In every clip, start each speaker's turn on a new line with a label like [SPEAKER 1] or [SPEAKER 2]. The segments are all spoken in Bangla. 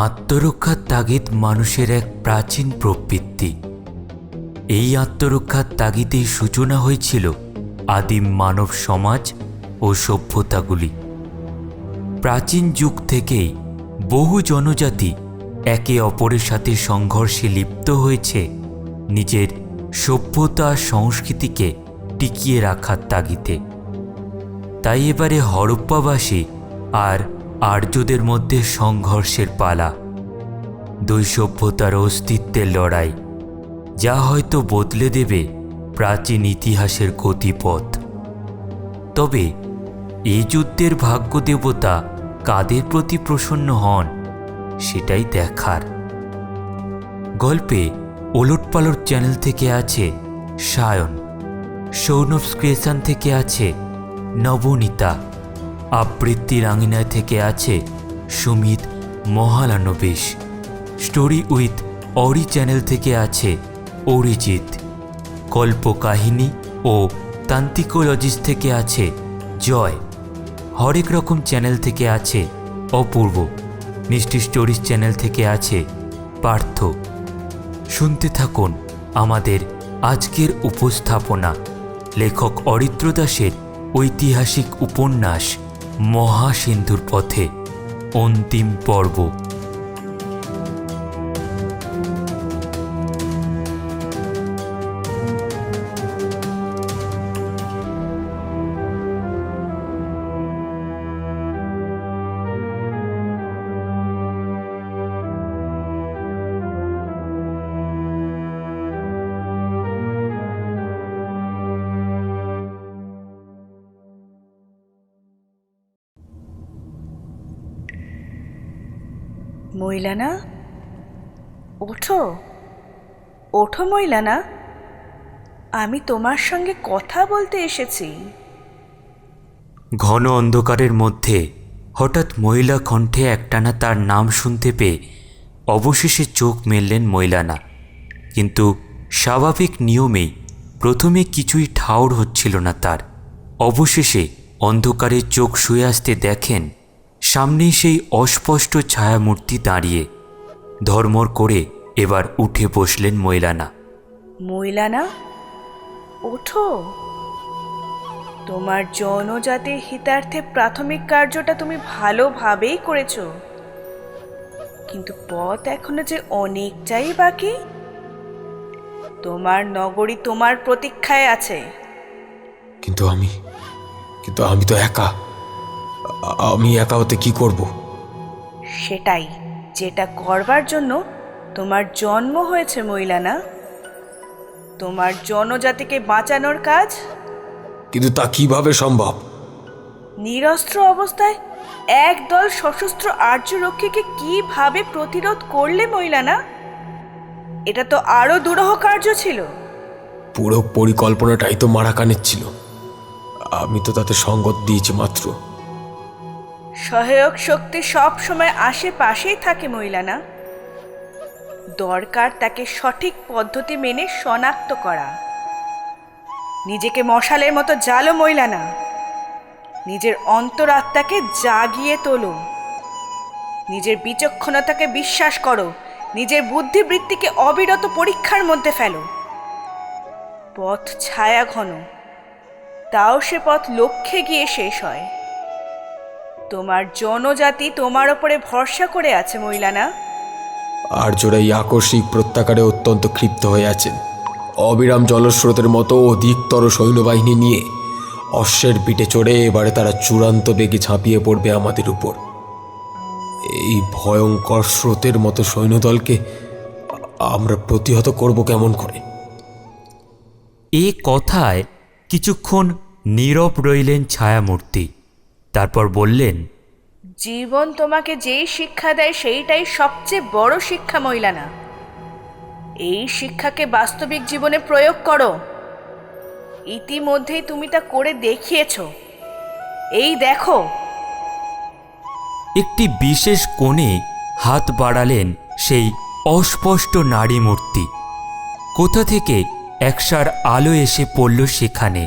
[SPEAKER 1] আত্মরক্ষার তাগিদ মানুষের এক প্রাচীন প্রবৃত্তি। এই আত্মরক্ষার তাগিদেই সূচনা হয়েছিল আদিম মানব সমাজ ও সভ্যতাগুলি। প্রাচীন যুগ থেকেই বহু জনজাতি একে অপরের সাথে সংঘর্ষে লিপ্ত হয়েছে নিজের সভ্যতা সংস্কৃতিকে টিকিয়ে রাখার তাগিদে। তাই এবারে হরপ্পাবাসী আর আর্যদের মধ্যে সংঘর্ষের পালা, দুই সভ্যতার অস্তিত্বের লড়াই, যা হয়তো বদলে দেবে প্রাচীন ইতিহাসের গতিপথ। তবে এই যুদ্ধের ভাগ্য দেবতা কাদের প্রতি প্রসন্ন হন সেটাই দেখার। গল্পে ওলটপালট চ্যানেল থেকে আছে সায়ন, সৌনভস ক্রিয়েশন থেকে আছে নবনীতা, আবৃত্তির আঙিনায় থেকে আছে Sumit Mahalanobis, story with Ori channel থেকে আছে অরিজিৎ, গল্প কাহিনী ও তান্ত্রিকোলজিস থেকে আছে জয়, হরেক রকম চ্যানেল থেকে আছে অপূর্ব, মিষ্টি স্টোরিজ চ্যানেল থেকে আছে পার্থ। শুনতে থাকুন আমাদের আজকের উপস্থাপনা, লেখক অরিত্র দাসের ঐতিহাসিক উপন্যাস মহাসিন্ধুর পথে অন্তিম পর্ব।
[SPEAKER 2] মইলানা, ওঠো ওঠো মইলানা, আমি তোমার সঙ্গে কথা বলতে এসেছি।
[SPEAKER 1] ঘন অন্ধকারের মধ্যে হঠাৎ মহিলা কণ্ঠে একটানা তার নাম শুনতে পেয়ে অবশেষে চোখ মেললেন মইলানা। কিন্তু স্বাভাবিক নিয়মেই প্রথমে কিছুই ঠাউর হচ্ছিল না তার। অবশেষে অন্ধকারে চোখ শুয়ে আসতে দেখেন সামনেই সেই অস্পষ্ট ছায়ামূর্তি দাঁড়িয়ে। ধর্মর করে এবার উঠে বসলেন মইলানা।
[SPEAKER 2] মইলানা, ওঠো। তোমার জনজাতির হিতার্থে প্রাথমিক কার্যটা তুমি ভালোভাবেই করেছো, কিন্তু পথ এখনো যে অনেকটাই বাকি। তোমার নগরী তোমার প্রতীক্ষায় আছে।
[SPEAKER 3] কিন্তু আমি তো একা। আমি একা হতে কি করব?
[SPEAKER 2] সেটাই, যেটা করবার জন্য তোমার জন্ম হয়েছে মইলানা, তোমার জনজাতিকে বাঁচানোর কাজ।
[SPEAKER 3] কিন্তু তা কিভাবে সম্ভব?
[SPEAKER 2] নিরস্ত্র অবস্থায় একদল সশস্ত্র আর্যরক্ষীকে কিভাবে প্রতিরোধ করলে মইলানা? এটা তো আরো দুরূহ কার্য ছিল।
[SPEAKER 3] পুরো পরিকল্পনাটাই তো মারাকানের ছিল। আমি তো তাতে সঙ্গত দিয়েছি মাত্র।
[SPEAKER 2] সহায়ক শক্তি সব সময় আশেপাশেই থাকে মইলানা, দরকার তাকে সঠিক পদ্ধতি মেনে শনাক্ত করা। নিজেকে মশালের মতো জ্বালো মইলানা, নিজের অন্তরাত্মাকে জাগিয়ে তোলো, নিজের বিচক্ষণতাকে বিশ্বাস করো, নিজের বুদ্ধিবৃত্তিকে অবিরত পরীক্ষার মধ্যে ফেলো। পথ ছায়া ঘন, তাও সে পথ লক্ষ্যে গিয়ে শেষ হয়। তোমার জনজাতি তোমার ওপরে ভরসা করে আছে মইলানা।
[SPEAKER 3] আর্যরা এই আকস্মিক প্রত্যাকারে অত্যন্ত ক্ষিপ্ত হয়ে আছেন। অবিরাম জলস্রোতের মতো অধিকতর সৈন্যবাহিনী নিয়ে অশ্বের পিঠে চড়ে এবারে তারা চূড়ান্ত বেগে ঝাঁপিয়ে পড়বে আমাদের উপর। এই ভয়ঙ্কর স্রোতের মতো সৈন্যদলকে আমরা প্রতিহত করব কেমন করে?
[SPEAKER 1] এ কথায় কিছুক্ষণ নীরব রইলেন ছায়ামূর্তি। তারপর বললেন,
[SPEAKER 2] জীবন তোমাকে যেই শিক্ষা দেয় সেইটাই সবচেয়ে বড় শিক্ষা মইলানা। এই শিক্ষাকে বাস্তবিক জীবনে প্রয়োগ করো। ইতিমধ্যেই তুমি তা করে দেখিয়েছো। এই দেখো।
[SPEAKER 1] একটি বিশেষ কোণে হাত বাড়ালেন সেই অস্পষ্ট নারী মূর্তি। কোথা থেকে একসার আলো এসে পড়ল সেখানে।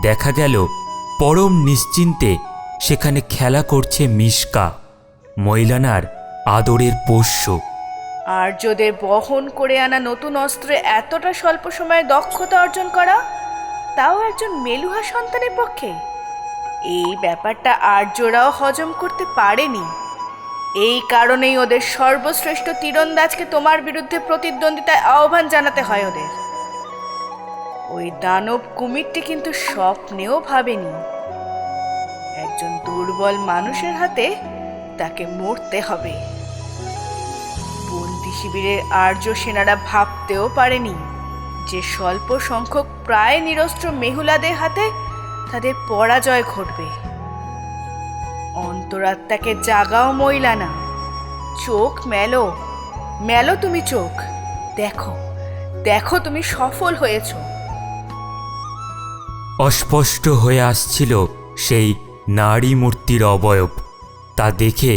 [SPEAKER 1] দেখা গেল পরম নিশ্চিন্তে সেখানে খেলা করছে মিশকা, মইলানার আদরের পোষ্য।
[SPEAKER 2] আর্যদের বহন করে আনা নতুন অস্ত্রে এতটা স্বল্প সময়ে দক্ষতা অর্জন করা, তাও একজন মেলুহা সন্তানের পক্ষে, এই ব্যাপারটা আর্যরাও হজম করতে পারেনি। এই কারণেই ওদের সর্বশ্রেষ্ঠ তীরন্দাজকে তোমার বিরুদ্ধে প্রতিদ্বন্দ্বিতায় আহ্বান জানাতে হয় ওদের। ওই দানব কুমিরটি কিন্তু স্বপ্নেও ভাবেনি একজন দুর্বল মানুষের হাতে তাকে মরতে হবে। বন্দি শিবিরের আর্য সেনারা ভাবতেও পারেনি যে স্বল্প সংখ্যক প্রায় নিরস্ত্র মেহুলাদের হাতে তাদের পরাজয় ঘটবে। অন্তরাত্মাকে জাগাও মইলানা, চোখ মেলো, মেলো তুমি চোখ, দেখো দেখো তুমি সফল হয়েছ।
[SPEAKER 1] অস্পষ্ট হয়ে আসছিল সেই নারী মূর্তির অবয়ব। তা দেখে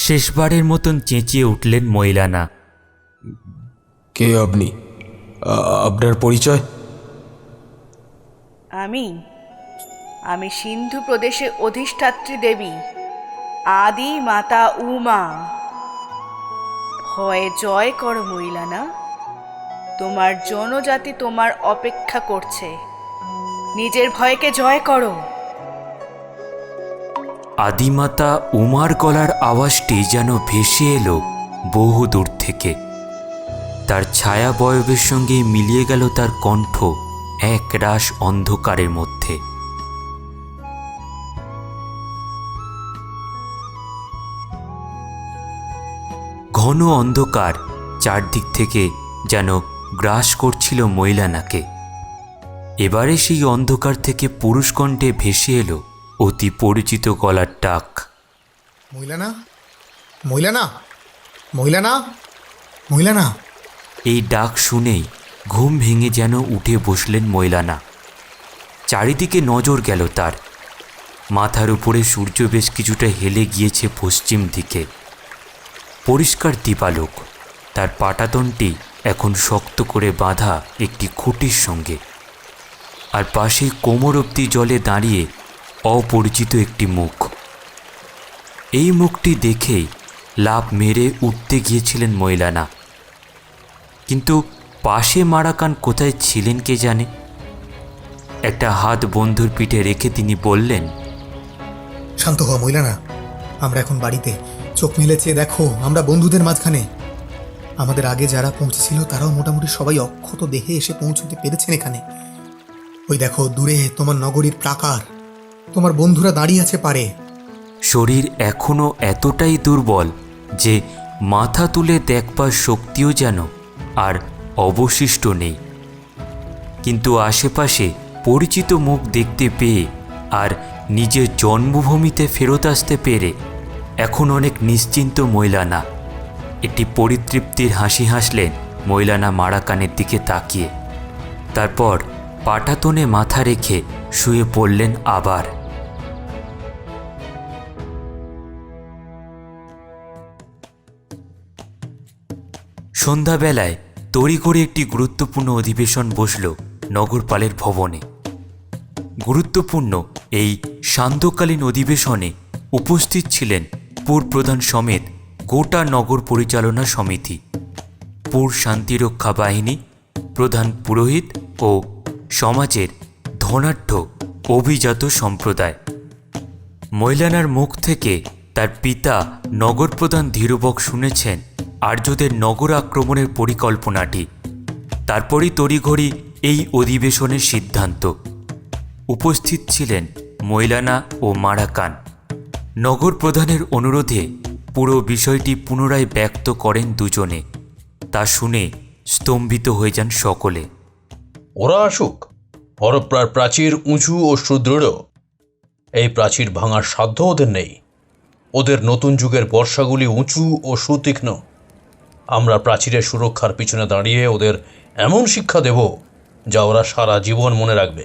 [SPEAKER 1] শেষবারের মতন চেঁচিয়ে উঠলেন মইলানা।
[SPEAKER 3] কে আপনি? আপনার পরিচয়?
[SPEAKER 2] আমি সিন্ধু প্রদেশে অধিষ্ঠাত্রী দেবী আদি মাতা উমা। ভয়ে জয় করো মইলানা, তোমার জনজাতি তোমার অপেক্ষা করছে। নিজের ভয়কে জয় করো।
[SPEAKER 1] আদিমাতা উমার গলার আওয়াজটি যেন ভেসে এলো বহু দূর থেকে। তার ছায়া বয়বের সঙ্গে মিলিয়ে গেল তার কণ্ঠ এক রাশ অন্ধকারের মধ্যে। ঘন অন্ধকার চারদিক থেকে যেন গ্রাস করছিল মইলানাকে। এবারে সেই অন্ধকার থেকে পুরুষ কণ্ঠে ভেসে এলো অতি পরিচিত গলার ডাক।
[SPEAKER 4] মইলানা, মইলানা, মইলানা, মইলানা।
[SPEAKER 1] এই ডাক শুনেই ঘুম ভেঙে যেন উঠে বসলেন মইলানা। চারিদিকে নজর গেল তার। মাথার উপরে সূর্য বেশ কিছুটা হেলে গিয়েছে পশ্চিম দিকে। পরিষ্কার দীপালোক। তার পাটাতনটি এখন শক্ত করে বাঁধা একটি খুঁটির সঙ্গে। আর পাশে কোমর অবধি জলে দাঁড়িয়ে অপরিচিত একটি মুখ। এই মুখটি দেখেই লাফ মেরে উঠতে গিয়েছিলেন মইলানা, কিন্তু পাশে মারাকান কোথায় ছিলেন কে জানে। একটা হাত বন্ধুর পিঠে রেখে তিনি বললেন,
[SPEAKER 4] শান্ত হও মইলানা, আমরা এখন বাড়িতে। চোখ মেলে চেয়ে দেখো, আমরা বন্ধুদের মাঝখানে। আমাদের আগে যারা পৌঁছেছিল তারাও মোটামুটি সবাই অক্ষত দেহে এসে পৌঁছতে পেরেছেন এখানে। ওই দেখো দূরে তোমার নগরীর প্রাকার, তোমার বন্ধুরা দাঁড়িয়ে আছে পারে।
[SPEAKER 1] শরীর এখনো এতটাই দুর্বল যে মাথা তুলে দেখবার শক্তিও যেন আর অবশিষ্ট নেই। কিন্তু আশেপাশে পরিচিত মুখ দেখতে পেয়ে আর নিজের জন্মভূমিতে ফেরত আসতে পেরে এখন অনেক নিশ্চিন্ত মইলানা। একটি পরিতৃপ্তির হাসি হাসলেন মইলানা মারাকানের দিকে তাকিয়ে। তারপর পাটাতনে মাথা রেখে শুয়ে পড়লেন আবার। সন্ধ্যাবেলায় তড়িঘড়ি একটি গুরুত্বপূর্ণ অধিবেশন বসল নগরপালের ভবনে। গুরুত্বপূর্ণ এই সান্ধ্যকালীন অধিবেশনে উপস্থিত ছিলেন পুর প্রধান সমেত গোটা নগর পরিচালনা সমিতি, পুর শান্তিরক্ষা বাহিনী, প্রধান পুরোহিত ও সমাজের ধনাঢ্য অভিজাত সম্প্রদায়। মইলানার মুখ থেকে তার পিতা নগরপ্রধান ধীরবক শুনেছেন আর্যদের নগর আক্রমণের পরিকল্পনাটি। তারপরই তড়িঘড়ি এই অধিবেশনের সিদ্ধান্ত। উপস্থিত ছিলেন মইলানা ও মারাকান। নগর প্রধানের অনুরোধে পুরো বিষয়টি পুনরায় ব্যক্ত করেন দুজনে। তা শুনে স্তম্ভিত হয়ে যান সকলে।
[SPEAKER 5] ওরা আসুক। হরপ্রার প্রাচীর উঁচু ও সুদৃঢ়। এই প্রাচীর ভাঙার সাধ্য ওদের নেই। ওদের নতুন যুগের বর্ষাগুলি উঁচু ও সুতীক্ষ্ণ। আমরা প্রাচীরের সুরক্ষার পিছনে দাঁড়িয়ে ওদের এমন শিক্ষা দেব যা ওরা সারা জীবন মনে রাখবে।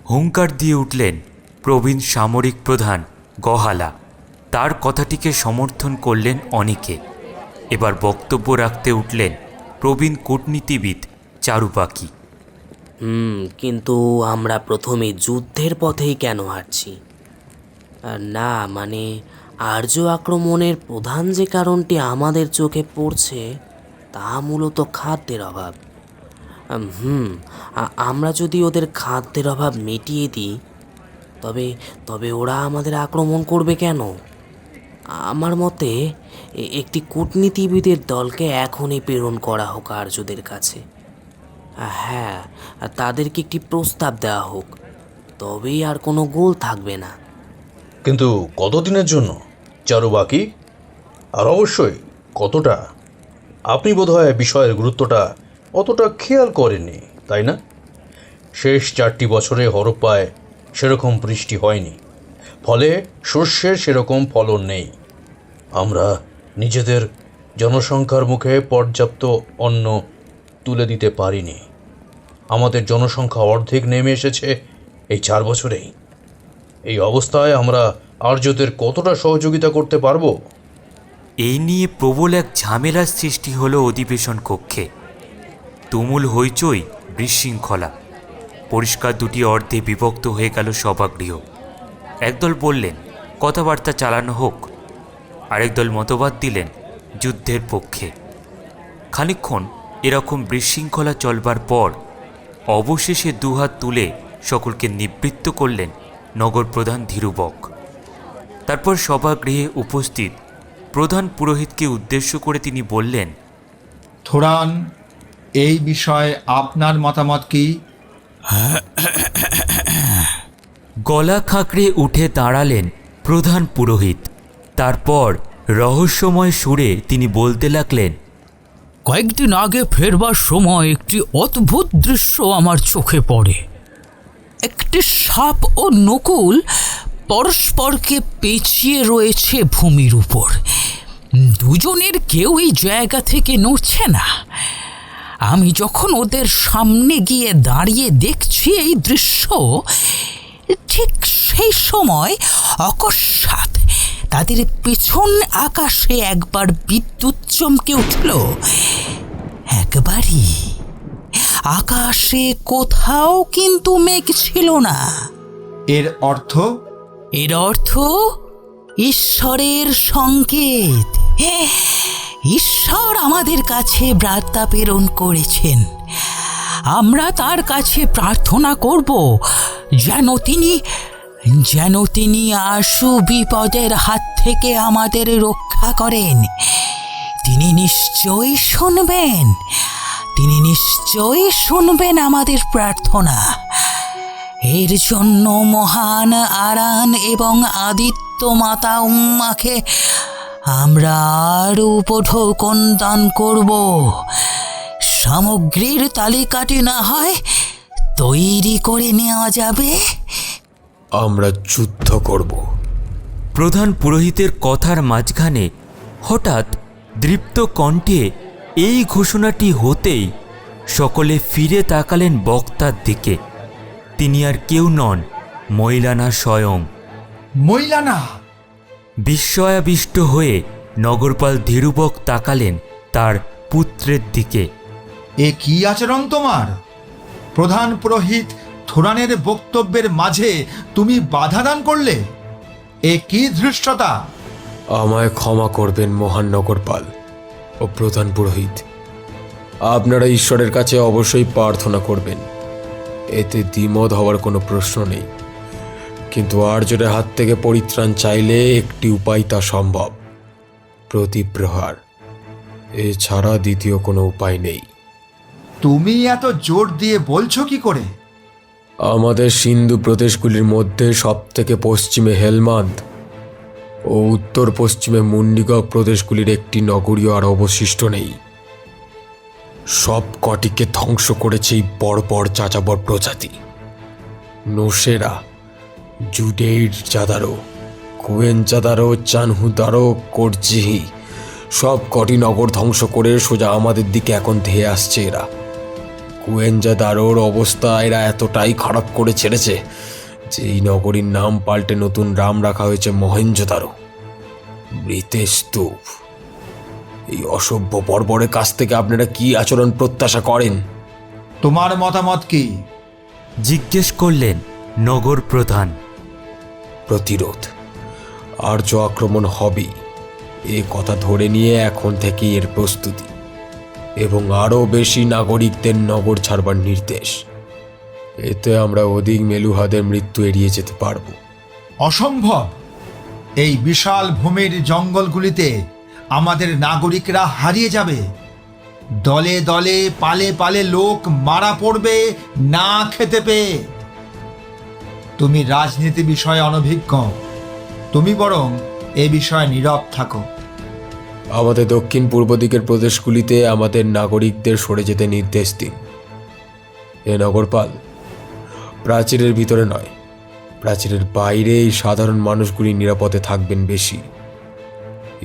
[SPEAKER 1] হুঙ্কার দিয়ে উঠলেন প্রবীণ সামরিক প্রধান গহালা। তার কথাটিকে সমর্থন করলেন অনেকে। এবার বক্তব্য রাখতে উঠলেন প্রবীণ কূটনীতিবিদ চারুপাখি।
[SPEAKER 6] কিন্তু আমরা প্রথমে যুদ্ধের পথেই কেন হাঁটছি? না মানে আর্য আক্রমণের প্রধান যে কারণটি আমাদের চোখে পড়ছে তা মূলত খাদ্যের অভাব। আমরা যদি ওদের খাদ্যের অভাব মিটিয়ে দিই তবে তবে ওরা আমাদের আক্রমণ করবে কেন? আমার মতে একটি কূটনীতিবিদের দলকে এখনই প্রেরণ করা হোক আর্যদের কাছে। হ্যাঁ, তাদেরকে একটি প্রস্তাব দেওয়া হোক, তবেই আর কোনো গোল থাকবে না।
[SPEAKER 5] কিন্তু কতদিনের জন্য চারুবাকি? আর অবশ্যই কতটা? আপনি বোধহয় বিষয়ের গুরুত্বটা অতটা খেয়াল করেননি, তাই না? শেষ 4টি বছরে হরপ্পায় সেরকম বৃষ্টি হয়নি, ফলে শস্যের সেরকম ফলন নেই। আমরা নিজেদের জনসংখ্যার মুখে পর্যাপ্ত অন্ন তুলে দিতে পারিনি। আমাদের জনসংখ্যা অর্ধেক নেমে এসেছে এই 4 বছরেই। এই অবস্থায় আমরা আর্যদের কতটা সহযোগিতা করতে পারবো?
[SPEAKER 1] এই নিয়ে প্রবল এক ঝামেলার সৃষ্টি হলো অধিবেশন কক্ষে। তুমুল হইচই, বিশৃঙ্খলা। পরিষ্কার দুটি অর্ধে বিভক্ত হয়ে গেল সভাগৃহ। একদল বললেন কথাবার্তা চালানো হোক, আরেক দল মতবাদ দিলেন যুদ্ধের পক্ষে। খানিকক্ষণ এরকম বিশৃঙ্খলা চলবার পর অবশেষে দুহাত তুলে সকলকে নিবৃত্ত করলেন নগর প্রধান ধীরুবক। তারপর সভাগৃহে উপস্থিত প্রধান পুরোহিতকে উদ্দেশ্য করে তিনি বললেন,
[SPEAKER 7] থোরান, এই বিষয়ে আপনার মতামত কি?
[SPEAKER 1] গলা খাঁকড়ে উঠে দাঁড়ালেন প্রধান পুরোহিত। তারপর রহস্যময় সুরে তিনি বলতে লাগলেন,
[SPEAKER 8] কয়েকদিন আগে ফেরবার সময় একটি অদ্ভুত দৃশ্য আমার চোখে পড়ে। একটি সাপ ও নকুল পরস্পরকে পেঁচিয়ে রয়েছে ভূমির উপর। দুজনের কেউই জায়গা থেকে নড়ছে না। আমি যখন ওদের সামনে গিয়ে দাঁড়িয়ে দেখছি এই দৃশ্য, ঠিক সেই সময় অকস্মাৎ তাদের পেছন আকাশে একবার বিদ্যুৎ চমকে উঠল। একবারই। আকাশে কোথাও কিন্তু মেঘ ছিল না।
[SPEAKER 7] এর অর্থ?
[SPEAKER 8] এর অর্থ ঈশ্বরের সংকেত। ঈশ্বর আমাদের কাছে বার্তা প্রেরণ করেছেন। আমরা তার কাছে প্রার্থনা করব যেন তিনি আশু বিপদের হাত থেকে আমাদের রক্ষা করেন। তিনি নিশ্চয়ই শুনবেন আমাদের প্রার্থনা। এর জন্য মহান আরান এবং আদিত্য মাতা উম্মাকে আমরা আরও উপঢৌকন দান করব। সামগ্রীর তালিকাটি না হয় তৈরি করে নেওয়া যাবে।
[SPEAKER 3] আমরা যুদ্ধ করব।
[SPEAKER 1] প্রধান পুরোহিতের কথার মাঝখানে হঠাৎ দৃপ্ত কণ্ঠে এই ঘোষণাটি হতেই সকলে ফিরে তাকালেন বক্তার দিকে। তিনি আর কেউ নন, মৈলানা স্বয়ং।
[SPEAKER 7] মৈলানা!
[SPEAKER 1] বিস্ময়াবিষ্ট হয়ে নগরপাল ধীরুবক তাকালেন তার পুত্রের দিকে।
[SPEAKER 7] এ কি আচরণ তোমার? প্রধান পুরোহিত থোরানের বক্তব্যের মাঝে তুমি বাধা দান করলে। এ কি ধৃষ্টতা!
[SPEAKER 3] আমায় ক্ষমা করবেন মহান নগরপাল ও প্রধান পুরোহিত। আপনারা ঈশ্বরের কাছে অবশ্যই প্রার্থনা করবেন, এতে দ্বিমত হওয়ার কোনো প্রশ্ন নেই। কিন্তু আর্যদের হাত থেকে পরিত্রাণ চাইলে একটি উপায় তা সম্ভব, প্রতিপ্রহার। এছাড়া দ্বিতীয় কোনো উপায় নেই।
[SPEAKER 7] তুমি এত জোর দিয়ে বলছো কি করে?
[SPEAKER 3] আমাদের সিন্ধু প্রদেশগুলির মধ্যে সবথেকে পশ্চিমে হেলমান্দ ও উত্তর পশ্চিমে মুন্ডিগক প্রদেশগুলির একটি নগরীয় আর অবশিষ্ট নেই। সব কটিকে ধ্বংস করেছে এই বড় চাচাবর প্রজাতি। নোসেরা, জুডেইর জাদারো, কুয়েন জাদারো, চানহুদারো, কোরজিহি, সব কটি নগর ধ্বংস করে সোজা আমাদের দিকে এখন ধেয়ে আসছে এরা। কুয়েঞ্জাদারোর অবস্থা এরা এতটাই খারাপ করে ছেড়েছে যে এই নগরীর নাম পাল্টে নতুন নাম রাখা হয়েছে মহেঞ্জোদারো, মৃতের স্তূপ। এই অসভ্য বর্বরের কাছ থেকে আপনারা কি আচরণ প্রত্যাশা করেন?
[SPEAKER 7] তোমার মতামত কি?
[SPEAKER 1] জিজ্ঞেস করলেন নগর প্রধান।
[SPEAKER 3] প্রতিরোধ। আর্য আক্রমণ হবেই এ কথা ধরে নিয়ে এখন থেকেই এর প্রস্তুতি এবং আরও বেশি নাগরিকদের নগর ছাড়বার নির্দেশ। এতে আমরা অধিক মেলুহাদের মৃত্যু এড়িয়ে যেতে পারবো।
[SPEAKER 7] অসম্ভব! এই বিশাল ভূমির জঙ্গলগুলিতে আমাদের নাগরিকরা হারিয়ে যাবে। দলে দলে পালে পালে লোক মারা পড়বে না খেতে পেয়ে। তুমি রাজনীতি বিষয়ে অনভিজ্ঞ, তুমি বরং এ বিষয়ে নীরব থাকো।
[SPEAKER 3] আমাদের দক্ষিণ পূর্ব দিকের প্রদেশগুলিতে আমাদের নাগরিকদের সরে যেতে নির্দেশ দিন। এ নগরপাল, প্রাচীরের ভিতরে নয়, প্রাচীরের বাইরে এই সাধারণ মানুষগুলি নিরাপদে থাকবেন বেশি।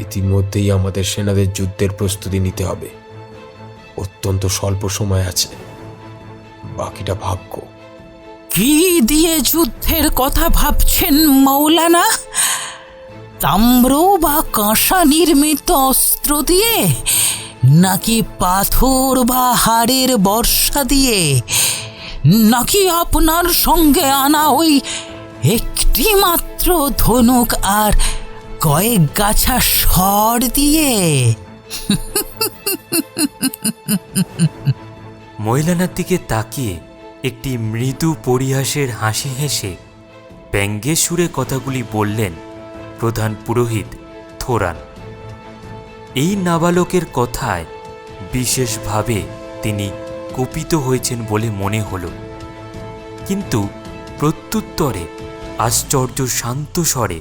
[SPEAKER 3] ইতিমধ্যেই আমাদের সেনাদের যুদ্ধের প্রস্তুতি নিতে হবে। অত্যন্ত স্বল্প সময় আছে, বাকিটা ভাগ্য।
[SPEAKER 8] কি দিয়ে যুদ্ধের কথা ভাবছেন মৌলানা? তাম্র বা কাঁসা নির্মিত অস্ত্র দিয়ে, নাকি পাথর বা হাড়ের বর্ষা দিয়ে, নাকি আপনার সঙ্গে আনা ওই একটি মাত্র ধনুক আর কয়েক গাছা স্বর দিয়ে?
[SPEAKER 1] মৌলানার দিকে তাকিয়ে একটি মৃদু পরিহাসের হাসি হেসে ব্যঙ্গের সুরে কথাগুলি বললেন প্রধান পুরোহিত থোরান। এই নাবালকের কথায় বিশেষভাবে তিনি কুপিত হয়েছেন বলে মনে হল, কিন্তু প্রত্যুত্তরে আশ্চর্য শান্ত স্বরে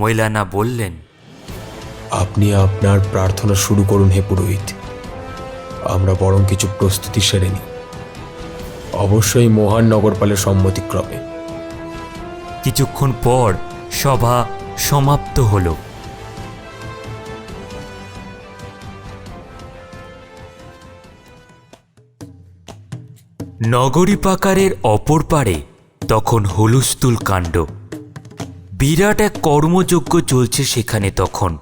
[SPEAKER 1] মৌলানা বললেন,
[SPEAKER 3] আপনি আপনার প্রার্থনা শুরু করুন হে পুরোহিত, আমরা বরং কিছু প্রস্তুতি সেরে নিই, অবশ্যই মহান নগরপালের সম্মতিক্রমে।
[SPEAKER 1] কিছুক্ষণ পর সভা সমাপ্ত হল। নগরী পাকারের অপর পারে তখন হুলস্থুল কাণ্ড। বিরাট এক কর্মযজ্ঞ চলছে সেখানে তখন।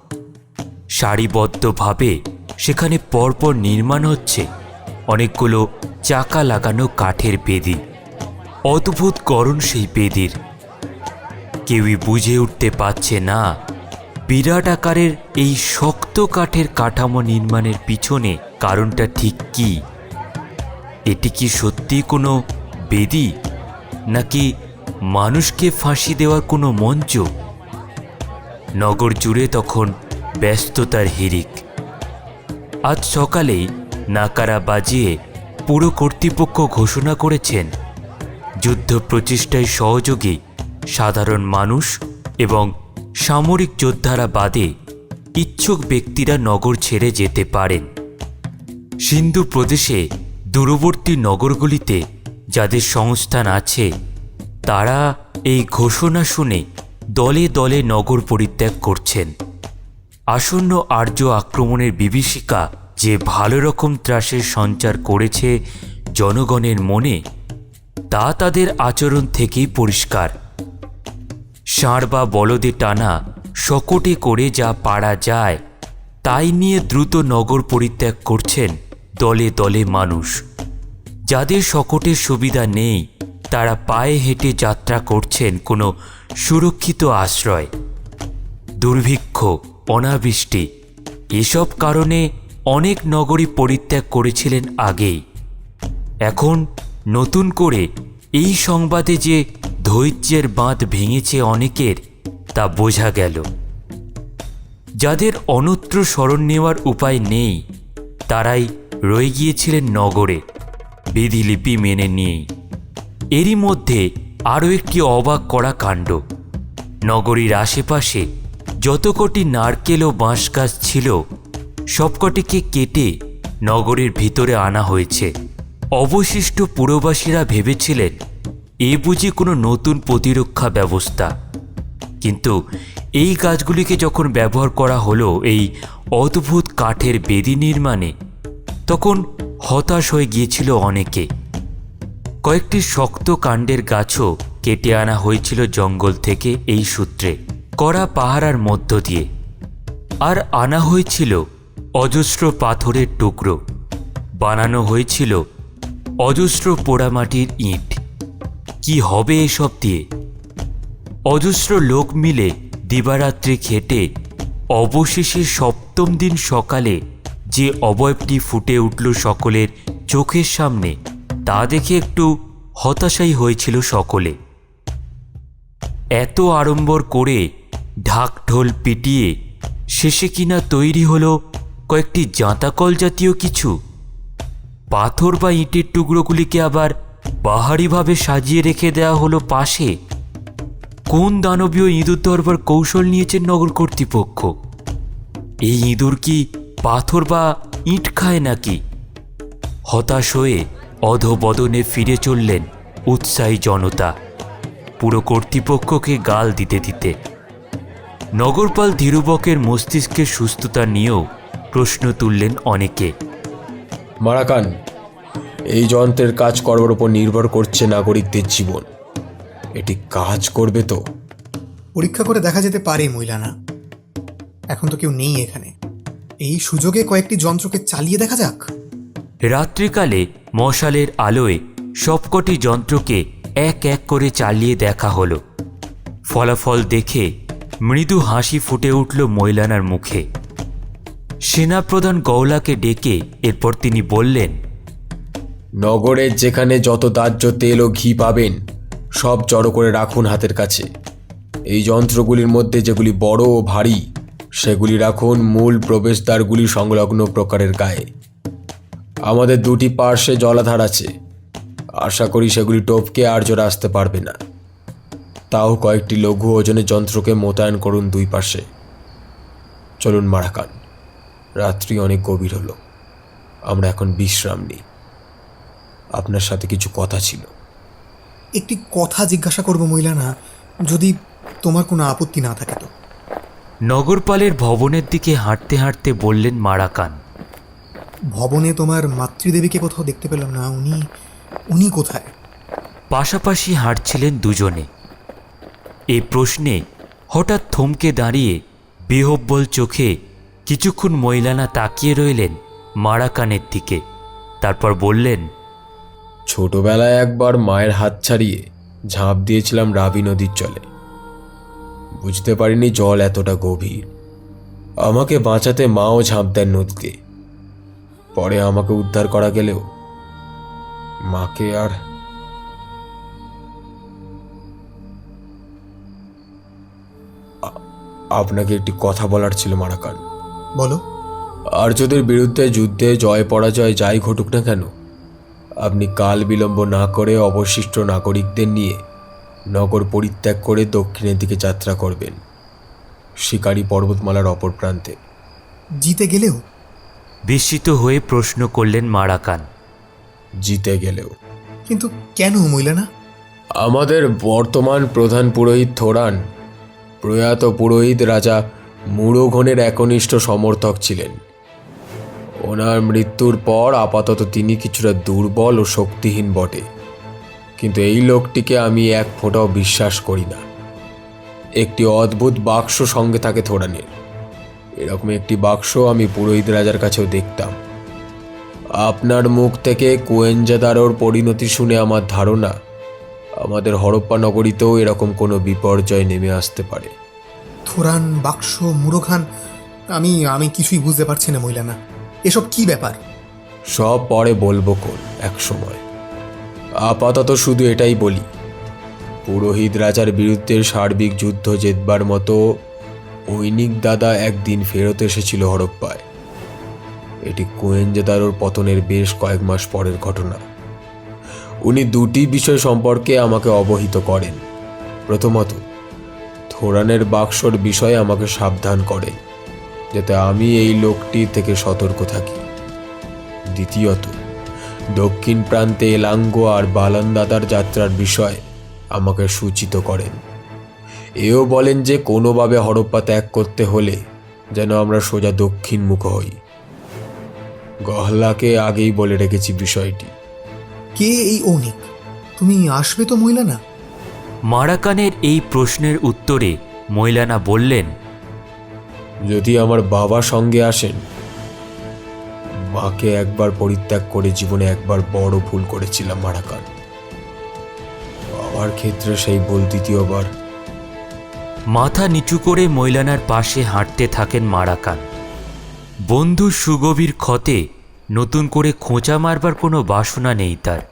[SPEAKER 1] সারিবদ্ধভাবে সেখানে পরপর নির্মাণ হচ্ছে অনেকগুলো চাকা লাগানো কাঠের বেদি। অদ্ভুত গড়ন সেই বেদির। কেউই বুঝে উঠতে পারছে না বিরাট আকারের এই শক্ত কাঠের কাঠামো নির্মাণের পিছনে কারণটা ঠিক কি। এটি কি সত্যি কোনো বেদি, নাকি মানুষকে ফাঁসি দেওয়ার কোনো মঞ্চ? নগর জুড়ে তখন ব্যস্ততার হিড়িক। আজ সকালেই নাকারা বাজিয়ে পুরো কর্তৃপক্ষ ঘোষণা করেছেন যুদ্ধ প্রচেষ্টায় সহযোগী সাধারণ মানুষ এবং সামরিক যোদ্ধারা বাদে ইচ্ছুক ব্যক্তিরা নগর ছেড়ে যেতে পারেন। সিন্ধু প্রদেশে দূরবর্তী নগরগুলিতে যাদের সংস্থান আছে তারা এই ঘোষণা শুনে দলে দলে নগর পরিত্যাগ করছেন। আসন্ন আর্য আক্রমণের বিভীষিকা যে ভালো রকম ত্রাসের সঞ্চার করেছে জনগণের মনে, তা তাদের আচরণ থেকেই পরিষ্কার। ষাঁড় বা বলদে টানা শকটে করে যা পারা যায় তাই নিয়ে দ্রুত নগর পরিত্যাগ করছেন দলে দলে মানুষ। যাদের শকটের সুবিধা নেই তারা পায়ে হেঁটে যাত্রা করছেন কোনো সুরক্ষিত আশ্রয়। দুর্ভিক্ষ, অনাবৃষ্টি এসব কারণে অনেক নগরী পরিত্যাগ করেছিলেন আগেই। এখন নতুন করে এই সংবাদে যে ধৈর্যের বাঁধ ভেঙেছে অনেকের, তা বোঝা গেল। যাদের অন্যত্র শরণ নেওয়ার উপায় নেই তারাই রয়ে গিয়েছিলেন নগরে বিধিলিপি মেনে নিয়েই। এরই মধ্যে আরও একটি অবাক করা কাণ্ড। নগরীর আশেপাশে যত কটি নারকেল ও বাঁশ গাছ ছিল সবকটিকে কেটে নগরীর ভিতরে আনা হয়েছে। অবশিষ্ট পুরবাসীরা ভেবেছিলেন এ বুঝি কোনো নতুন প্রতিরক্ষা ব্যবস্থা, কিন্তু এই গাছগুলিকে যখন ব্যবহার করা হলো এই অদ্ভুত কাঠের বেদি নির্মাণে, তখন হতাশ হয়ে গিয়েছিল অনেকে। কয়েকটি শক্ত কাণ্ডের গাছও কেটে আনা হয়েছিল জঙ্গল থেকে এই সূত্রে করা পাহারার মধ্য দিয়ে, আর আনা হয়েছিল অজস্র পাথরের টুকরো, বানানো হয়েছিল অজস্র পোড়ামাটির ইট। কি হবে এসব দিয়ে? অজস্র লোক মিলে দিবারাত্রি খেটে অবশেষে সপ্তম দিন সকালে যে অবয়বটি ফুটে উঠল সকলের চোখের সামনে, তা দেখে একটু হতাশাই হয়েছিল সকলে। এত আড়ম্বর করে ঢাক ঢোল পিটিয়ে শেষে কিনা তৈরি হলো কয়েকটি জাঁতাকল জাতীয় কিছু। পাথর বা ইটের টুকরোগুলিকে আবার বাহারিভাবে সাজিয়ে রেখে দেওয়া হলো পাশে। কোন দানবীয় ইঁদুর ধরবার কৌশল নিয়েছেন নগর কর্তৃপক্ষ? এই ইঁদুর কি পাথর বা ইট খায় নাকি? হতাশ হয়ে অধবদনে ফিরে চললেন উৎসাহী জনতা, পুরো কর্তৃপক্ষকে গাল দিতে দিতে। নগরপাল ধীরুবকের মস্তিষ্কের সুস্থতা নিয়েও প্রশ্ন তুললেন অনেকে।
[SPEAKER 3] মারাকান, এই যন্ত্রের কাজ করবার উপর নির্ভর করছে নাগরিকদের জীবন। এটি কাজ করবে তো?
[SPEAKER 4] পরীক্ষা করে দেখা যেতে পারে মহিলানা। এখন তো কেউ নেই এখানে, এই সুযোগে কয়েকটি যন্ত্রকে চালিয়ে দেখা যাক।
[SPEAKER 1] রাত্রিকালে মশালের আলোয় সবকটি যন্ত্রকে এক এক করে চালিয়ে দেখা হলো। ফলাফল দেখে মৃদু হাসি ফুটে উঠল মৈলানার মুখে। সেনাপ্রধান গওলাকে ডেকে এরপর তিনি বললেন,
[SPEAKER 3] নগরের যেখানে যত দাহ্য তেল ও ঘি পাবেন সব জড়ো করে রাখুন হাতের কাছে। এই যন্ত্রগুলির মধ্যে যেগুলি বড় ও ভারী সেগুলি রাখুন মূল প্রবেশদ্বারগুলি সংলগ্ন প্রকারের গায়ে। আমাদের দুটি পার্শ্বে জলাধার আছে, আশা করি সেগুলি টপকে আর জোরে আসতে পারবে না। তাও কয়েকটি লঘু ওজনের যন্ত্রকে মোতায়েন করুন দুই পাশে। চলুন মারাকান, রাত্রি অনেক গভীর হলো, আমরা এখন বিশ্রাম নিই। আপনার সাথে কিছু কথা ছিল।
[SPEAKER 4] একটি কথা জিজ্ঞাসা করব মহিলানা, যদি তোমার কোনো আপত্তি না থাকে তো।
[SPEAKER 1] নগরপালের ভবনের দিকে হাঁটতে হাঁটতে বললেন মারাকান।
[SPEAKER 4] ভবনে তোমার মাতৃদেবীকে কোথাও দেখতে পেলাম না, উনি কোথায়?
[SPEAKER 1] পাশাপাশি হাঁটছিলেন দুজনে। এই প্রশ্নে হঠাৎ থমকে দাঁড়িয়ে বিহব্বল চোখে কিছুক্ষণ মৈলানা তাকিয়ে রইলেন মারাকানের দিকে। তারপর বললেন,
[SPEAKER 3] ছোটবেলায় একবার মায়ের হাত ছাড়িয়ে ঝাঁপ দিয়েছিলাম রাবি নদীর জলে। বুঝতে পারিনি জল এতটা গভীর। আমাকে বাঁচাতে মাও ঝাঁপ দেন নদীতে। পরে আমাকে উদ্ধার করা গেলেও মাকে আর আপনাকে একটি কথা বলার ছিল মারাকান।
[SPEAKER 4] বলো।
[SPEAKER 3] আর্যদের বিরুদ্ধে যুদ্ধে জয় পরাজয় যাই ঘটুক না কেন, আপনি কাল বিলম্ব না করে অবশিষ্ট নাগরিকদের নিয়ে নগর পরিত্যাগ করে দক্ষিণের দিকে যাত্রা করবেন, শিকারী পর্বতমালার অপর প্রান্তে।
[SPEAKER 4] জিতে গেলেও?
[SPEAKER 1] বিস্মিত হয়ে প্রশ্ন করলেন মারাকান।
[SPEAKER 3] জিতে গেলেও?
[SPEAKER 4] কিন্তু কেন মহিলানা?
[SPEAKER 3] আমাদের বর্তমান প্রধান পুরোহিত থোরান প্রয়াত পুরোহিত রাজা মুড়োঘনের একনিষ্ঠ সমর্থক ছিলেন। ওনার মৃত্যুর পর আপাতত তিনি কিছুটা দুর্বল ও শক্তিহীন বটে, কিন্তু এই লোকটিকে আমি এক ফোঁটাও বিশ্বাস করি না। একটি অদ্ভুত বাক্স সঙ্গে থাকে থোরানের। এরকম একটি বাক্স আমি পুরোহিত রাজার কাছেও দেখতাম। আপনার মুখ থেকে কুয়েঞ্জাদারোর পরিণতি শুনে আমার ধারণা আমাদের হরপ্পা নগরীতেও এরকম কোনো বিপর্যয় নেমে আসতে পারে।
[SPEAKER 4] থোরান, বাক্স, মুরোখান, আমি কিছুই বুঝতে পারছি না মহিলানা। এসব কি ব্যাপার?
[SPEAKER 3] সব পরে বলবো কোন এক সময়। আপাতত শুধু এটাই বলি, পুরোহিত রাজার বিরুদ্ধে সার্বিক যুদ্ধ জেতবার মতো ঐনিক দাদা একদিন ফেরত এসেছিল হরপ্পায়। এটি কুয়েঞ্জাদারোর পতনের বেশ কয়েক মাস পরের ঘটনা। উনি দুটি বিষয় সম্পর্কে আমাকে অবহিত করেন। প্রথমত, থোরানের বাক্সর বিষয়ে আমাকে সাবধান করেন যাতে আমি এই লোকটি থেকে সতর্ক থাকি। দ্বিতীয়ত, দক্ষিণ প্রান্তে এলাঙ্গো আর বালান্দাদার যাত্রার বিষয়ে আমাকে সূচিত করেন। এও বলেন যে কোনোভাবে হরপ্পা ত্যাগ করতে হলে যেন আমরা সোজা দক্ষিণ মুখ হই। গহলাকে আগেই বলে রেখেছি বিষয়টি।
[SPEAKER 4] কে এই ঔনিক? তুমি আসবে তো মহিলানা?
[SPEAKER 1] মারাকানের এই প্রশ্নের উত্তরে মৈলানা বললেন,
[SPEAKER 3] যদি আমার বাবা সঙ্গে আসেন। মাকে একবার পরিত্যাগ করে জীবনে একবার বড় ভুল করেছিলাম মারাকান। বাবার ক্ষেত্রে সেই ভুল দ্বিতীয়বার
[SPEAKER 1] মাথা নিচু করে মৈলানার পাশে হাঁটতে থাকেন মারাকান। বন্ধু সুগভীর ক্ষতে নতুন করে খোঁচা মারবার কোনো বাসনা নেই তার।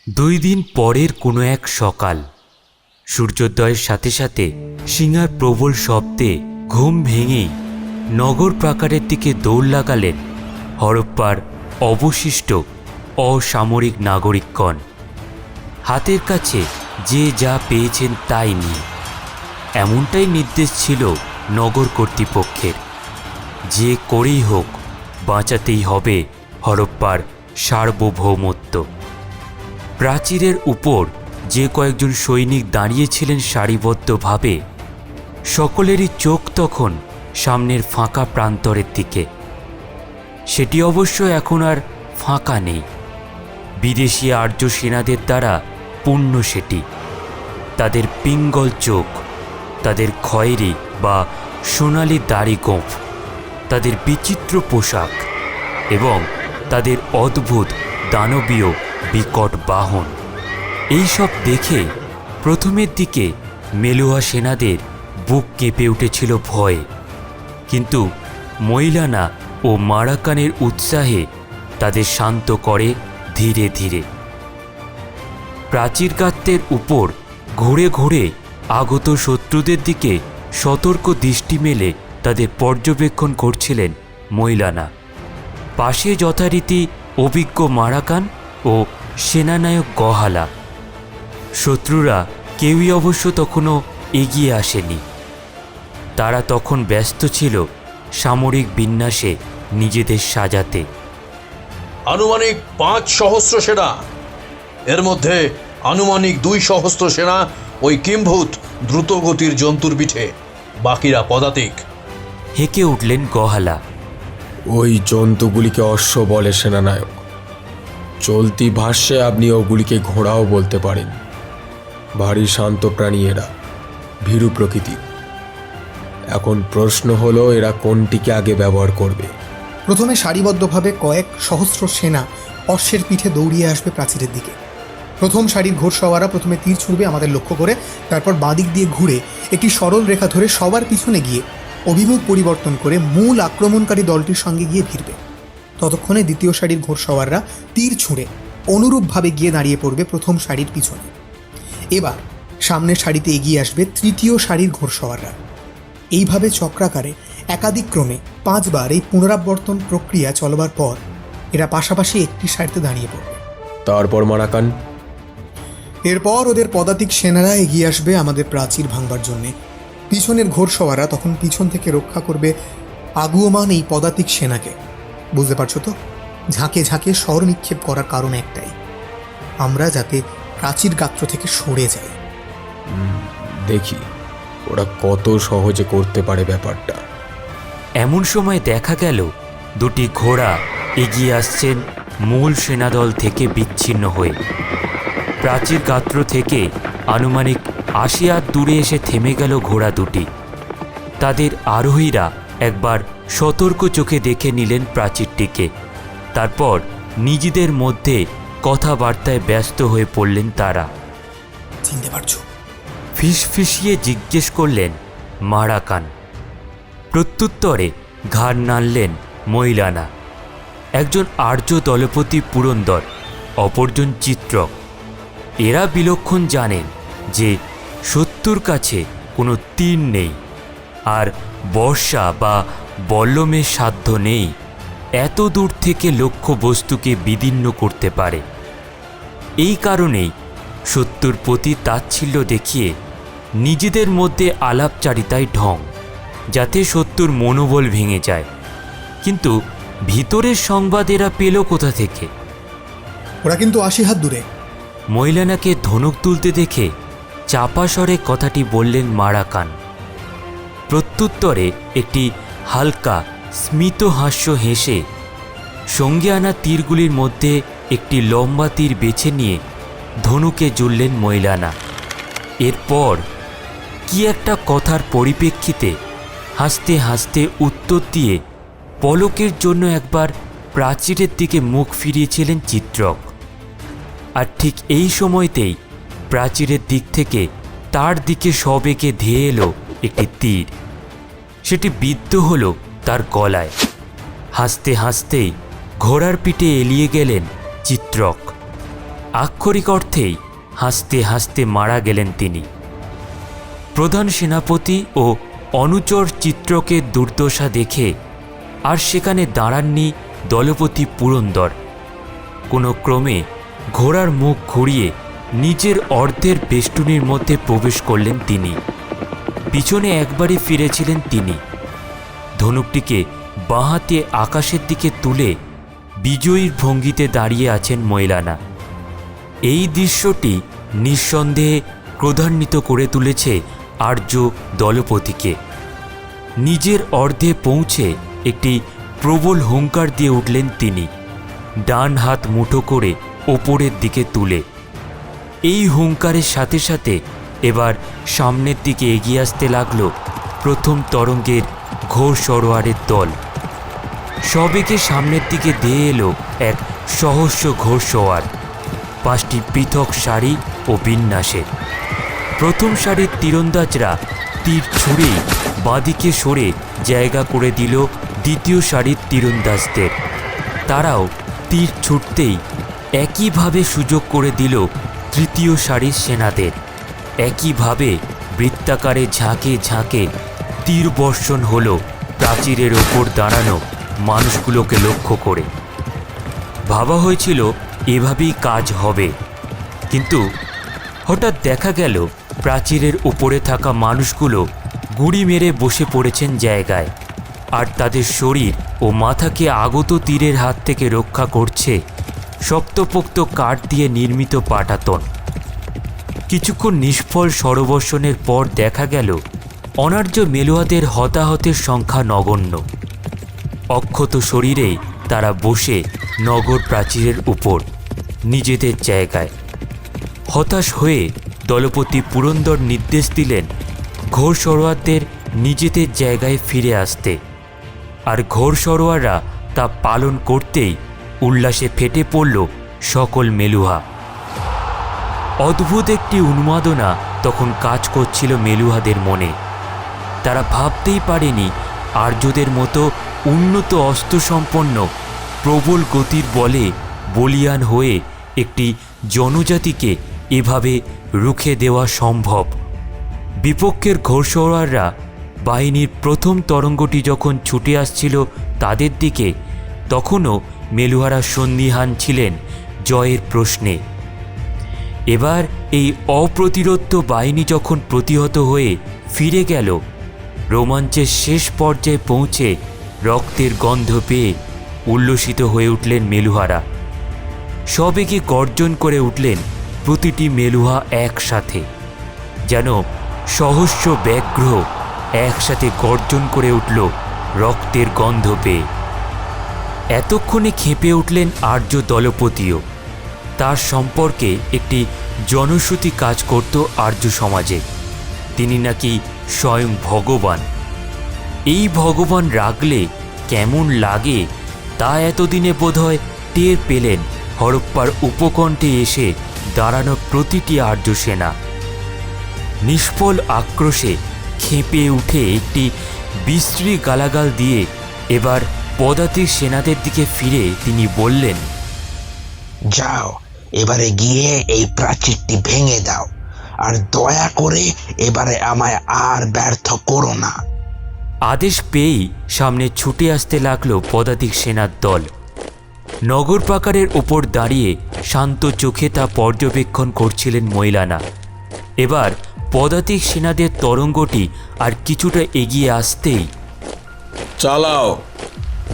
[SPEAKER 1] 2 দিন পরের কোনো এক সকাল, সূর্যোদয়ের সাথে সাথে সিংহার প্রবল শব্দে ঘুম ভেঙেই নগর প্রাকারের দিকে দৌড় লাগালেন হরপ্পার অবশিষ্ট অসামরিক নাগরিকগণ, হাতের কাছে যে যা পেয়েছেন তাই নিয়ে। এমনটাই নির্দেশ ছিল নগর কর্তৃপক্ষের। যে করেই হোক বাঁচাতেই হবে হরপ্পার সার্বভৌমত্ব। প্রাচীরের উপর যে কয়েকজন সৈনিক দাঁড়িয়েছিলেন সারিবদ্ধভাবে, সকলেরই চোখ তখন সামনের ফাঁকা প্রান্তরের দিকে। সেটি অবশ্য এখন আর ফাঁকা নেই, বিদেশি আর্য সেনাদের দ্বারা পূর্ণ সেটি। তাদের পিঙ্গল চোখ, তাদের খয়েরি বা সোনালি দাড়ি গোঁফ, তাদের বিচিত্র পোশাক এবং তাদের অদ্ভুত দানবীয় বিকট বাহন, এই সব দেখে প্রথমের দিকে মেলুয়া সেনাদের বুক কেঁপে উঠেছিল ভয়ে, কিন্তু মৈলানা ও মারাকানের উৎসাহে তাদের শান্ত করে ধীরে ধীরে। প্রাচীরগাত্রের উপর ঘুরে ঘুরে আগত শত্রুদের দিকে সতর্ক দৃষ্টি মেলে তাদের পর্যবেক্ষণ করছিলেন মৈলানা। পাশে যথারীতি অভিজ্ঞ মারাকান ও সেনানায়ক গহালা। শত্রুরা কেউই অবশ্য তখনও এগিয়ে আসেনি। তারা তখন ব্যস্ত ছিল সামরিক বিন্যাসে নিজেদের সাজাতে।
[SPEAKER 5] আনুমানিক 5 সহস্র সেনা, এর মধ্যে আনুমানিক 2 সহস্র সেনা ওই কিম্ভূত দ্রুতগতির জন্তুর পিঠে, বাকিরা পদাতিক।
[SPEAKER 1] হেঁকে উঠলেন গহালা।
[SPEAKER 3] ওই জন্তুগুলিকে অশ্ব বলে সেনানায়ক। চলতি ভাষ্যে আপনি ওগুলিকে ঘোড়াও বলতে পারেন। ভারী শান্ত প্রাণী এরা, ভীরু প্রকৃতি। এখন প্রশ্ন হলো এরা কোনটিকে আগে ব্যবহার করবে।
[SPEAKER 4] প্রথমে সারিবদ্ধভাবে কয়েক সহস্র সেনা অশ্বের পিঠে দৌড়িয়ে আসবে প্রাচীরের দিকে। প্রথম সারির ঘোড়সওয়ারা প্রথমে তীর ছুড়বে আমাদের লক্ষ্য করে, তারপর বাঁদিক দিয়ে ঘুরে একটি সরল রেখা ধরে সবার পিছনে গিয়ে অভিমুখ পরিবর্তন করে মূল আক্রমণকারী দলটির সঙ্গে গিয়ে ভিড়বে। ততক্ষণে দ্বিতীয় সারির ঘোড়সওয়াররা তীর ছুঁড়ে অনুরূপভাবে গিয়ে দাঁড়িয়ে পড়বে প্রথম সারির পিছনে। এবার সামনের সারিতে এগিয়ে আসবে তৃতীয় সারির ঘোড়সওয়াররা। এইভাবে চক্রাকারে একাধিক ক্রমে 5 বার এই পুনরাবর্তন প্রক্রিয়া চলবার পর এরা পাশাপাশি একটি সারিতে দাঁড়িয়ে পড়বে।
[SPEAKER 3] তারপর মারাকান?
[SPEAKER 4] এরপর ওদের পদাতিক সেনারা এগিয়ে আসবে আমাদের প্রাচীর ভাঙবার জন্যে। পিছনের ঘোড়সওয়াররা তখন পিছন থেকে রক্ষা করবে আগুয়মান এই পদাতিক সেনাকে। বুঝতে পারছো তো? ঝাঁকে ঝাঁকে স্বর নিক্ষেপ করার কারণ একটাই, আমরা যাতে প্রাচীর গাত্র থেকে সরে যাই।
[SPEAKER 3] দেখি ওরা কত সহজে করতে পারে ব্যাপারটা।
[SPEAKER 1] এমন সময় দেখা গেল 2টি ঘোড়া এগিয়ে আসছেন মূল সেনাদল থেকে বিচ্ছিন্ন হয়ে। প্রাচীর গাত্র থেকে আনুমানিক 80 হাত দূরে এসে থেমে গেল ঘোড়া 2টি। তাদের আরোহীরা একবার সতর্ক চোখে দেখে নিলেন প্রাচীরটিকে। তারপর নিজেদের মধ্যে কথাবার্তায় ব্যস্ত হয়ে পড়লেন তারা।
[SPEAKER 4] চিনতে পারছো?
[SPEAKER 1] ফিসফিসিয়ে জিজ্ঞেস করলেন মারাকান। প্রত্যুত্তরে ঘাড় নাড়লেন মৈলানা। একজন আর্য দলপতি পুরন্দর, অপরজন চিত্রক। এরা বিলক্ষণ জানেন যে শত্রুর কাছে কোনো তীর নেই, আর বর্ষা বা বল্লমের সাধ্য নেই এত দূর থেকে লক্ষ্য বস্তুকে বিদীর্ণ করতে পারে। এই কারণেই শত্রুর প্রতি তাচ্ছিল্য দেখিয়ে নিজেদের মধ্যে আলাপচারিতায় ঢং, যাতে শত্রুর মনোবল ভেঙে যায়। কিন্তু ভিতরের সংবাদ এরা পেল কোথা থেকে?
[SPEAKER 4] ওরা কিন্তু 80 হাত দূরে।
[SPEAKER 1] মৈলানাকে ধনুক তুলতে দেখে চাপা স্বরে কথাটি বললেন মারাকান। প্রত্যুত্তরে একটি হালকা স্মিত হাস্য হেসে সঙ্গে আনা তীরগুলির মধ্যে একটি লম্বা তীর বেছে নিয়ে ধনুকে জুড়লেন মৈলানা। এরপর কি একটা কথার পরিপ্রেক্ষিতে হাসতে হাসতে উত্তর দিয়ে পলকের জন্য একবার প্রাচীরের দিকে মুখ ফিরিয়েছিলেন চিত্রক। আর ঠিক এই সময়তেই প্রাচীরের দিক থেকে তার দিকে সবেগে ধেয়ে এলো একটি তীর। সেটি বিদ্ধ হলো তার গলায়। হাসতে হাসতেই ঘোড়ার পিঠে এলিয়ে গেলেন চিত্রক। আক্ষরিক অর্থেই হাসতে হাসতে মারা গেলেন তিনি। প্রধান সেনাপতি ও অনুচর চিত্রকের দুর্দশা দেখে আর সেখানে দাঁড়াননি দলপতি পুরন্দর। কোনো ক্রমে ঘোড়ার মুখ ঘুরিয়ে নিজের অর্ধের বেষ্টনীর মধ্যে প্রবেশ করলেন তিনি। পিছনে একবারই ফিরেছিলেন তিনি। ধনুকটিকে বাঁ হাতে আকাশের দিকে তুলে বিজয়ীর ভঙ্গিতে দাঁড়িয়ে আছেন মৈলানা। এই দৃশ্যটি নিঃসন্দেহে ক্রোধান্বিত করে তুলেছে আর্য দলপতিকে। নিজের অর্ধে পৌঁছে একটি প্রবল হুঙ্কার দিয়ে উঠলেন তিনি, ডান হাত মুঠো করে ওপরের দিকে তুলে। এই হুঙ্কারের সাথে সাথে এবার সামনের দিকে এগিয়ে আসতে লাগলো প্রথম তরঙ্গের ঘোর সরোয়ারের দল। সবেগে সামনের দিকে ধেয়ে এলো এক সহস্র ঘোড়সওয়ার, 5টি পৃথক সারি ও বিন্যাসের। প্রথম সারির তীরন্দাজরা তীর ছুঁড়েই বাঁদিকে সরে জায়গা করে দিল দ্বিতীয় সারির তীরন্দাজদের। তারাও তীর ছুটতেই একইভাবে সুযোগ করে দিল তৃতীয় সারির সেনাদের। একইভাবে বৃত্তাকারে ঝাঁকে ঝাঁকে তীর বর্ষণ হলো প্রাচীরের ওপর দাঁড়ানো মানুষগুলোকে লক্ষ্য করে। ভাবা হয়েছিল এভাবেই কাজ হবে, কিন্তু হঠাৎ দেখা গেল প্রাচীরের উপরে থাকা মানুষগুলো গুঁড়ি মেরে বসে পড়েছেন জায়গায়, আর তাদের শরীর ও মাথাকে আগত তীরের হাত থেকে রক্ষা করছে শক্তপোক্ত কাঠ দিয়ে নির্মিত পাটাতন। কিছুক্ষণ নিষ্ফল সরবর্ষণের পর দেখা গেল অনার্য মেলুয়াদের হতাহতের সংখ্যা নগণ্য। অক্ষত শরীরেই তারা বসে নগর প্রাচীরের উপর নিজেদের জায়গায়। হতাশ হয়ে দলপতি পুরন্দর নির্দেশ দিলেন ঘোর সরোয়ারদের নিজেদের জায়গায় ফিরে আসতে, আর ঘোর সরোয়াররা তা পালন করতেই উল্লাসে ফেটে পড়ল সকল মেলুহা। অদ্ভুত একটি উন্মাদনা তখন কাজ করছিল মেলুহাদের মনে। তারা ভাবতেই পারেনি আর্যদের মতো উন্নত অস্ত্রসম্পন্ন প্রবল গতির বলে বলিয়ান হয়ে একটি জনজাতিকে এভাবে রুখে দেওয়া সম্ভব। বিপক্ষের ঘোড়সওয়াররা বাহিনীর প্রথম তরঙ্গটি যখন ছুটে আসছিল তাদের দিকে, তখনও মেলুহারা সন্দিহান ছিলেন জয়ের প্রশ্নে। এবার এই অপ্রতিরোধ্য বাহিনী যখন প্রতিহত হয়ে ফিরে গেল, রোমাঞ্চের শেষ পর্যায়ে পৌঁছে রক্তের গন্ধ পেয়ে উল্লসিত হয়ে উঠলেন মেলুহারা। সবেগে গর্জন করে উঠলেন প্রতিটি মেলুহা একসাথে, যেন সহস্র ব্যাঘ্র একসাথে গর্জন করে উঠল রক্তের গন্ধ পেয়ে। এতক্ষণে খেপে উঠলেন আর্য দলপতিও। তার সম্পর্কে একটি জনশ্রুতি কাজ করত আর্য সমাজে। তিনি নাকি স্বয়ং ভগবান। এই ভগবান রাগলে কেমন লাগে তা এতদিনে বোধহয় টের পেলেন হরপ্পার উপকণ্ঠে এসে দাঁড়ানো প্রতিটি আর্য সেনা। নিষ্ফল আক্রোশে খেপে উঠে একটি বিশ্রী গালাগাল দিয়ে এবার পদাতিক সেনাদের দিকে ফিরে তিনি বললেন,
[SPEAKER 9] যাও, এবারে গিয়ে এই প্রাচীরটি ভেঙে দাও, আর দয়া করে এবারে আমায় আর ব্যর্থ করো না।
[SPEAKER 1] আদেশ পেয়েই সামনে ছুটে আসতে লাগলো পদাতিক সেনার দল। নগর প্রাকারের ওপর দাঁড়িয়ে শান্ত চোখে তা পর্যবেক্ষণ করছিলেন মৈলানা। এবার পদাতিক সেনাদের তরঙ্গটি আর কিছুটা এগিয়ে আসতেই
[SPEAKER 3] চালাও।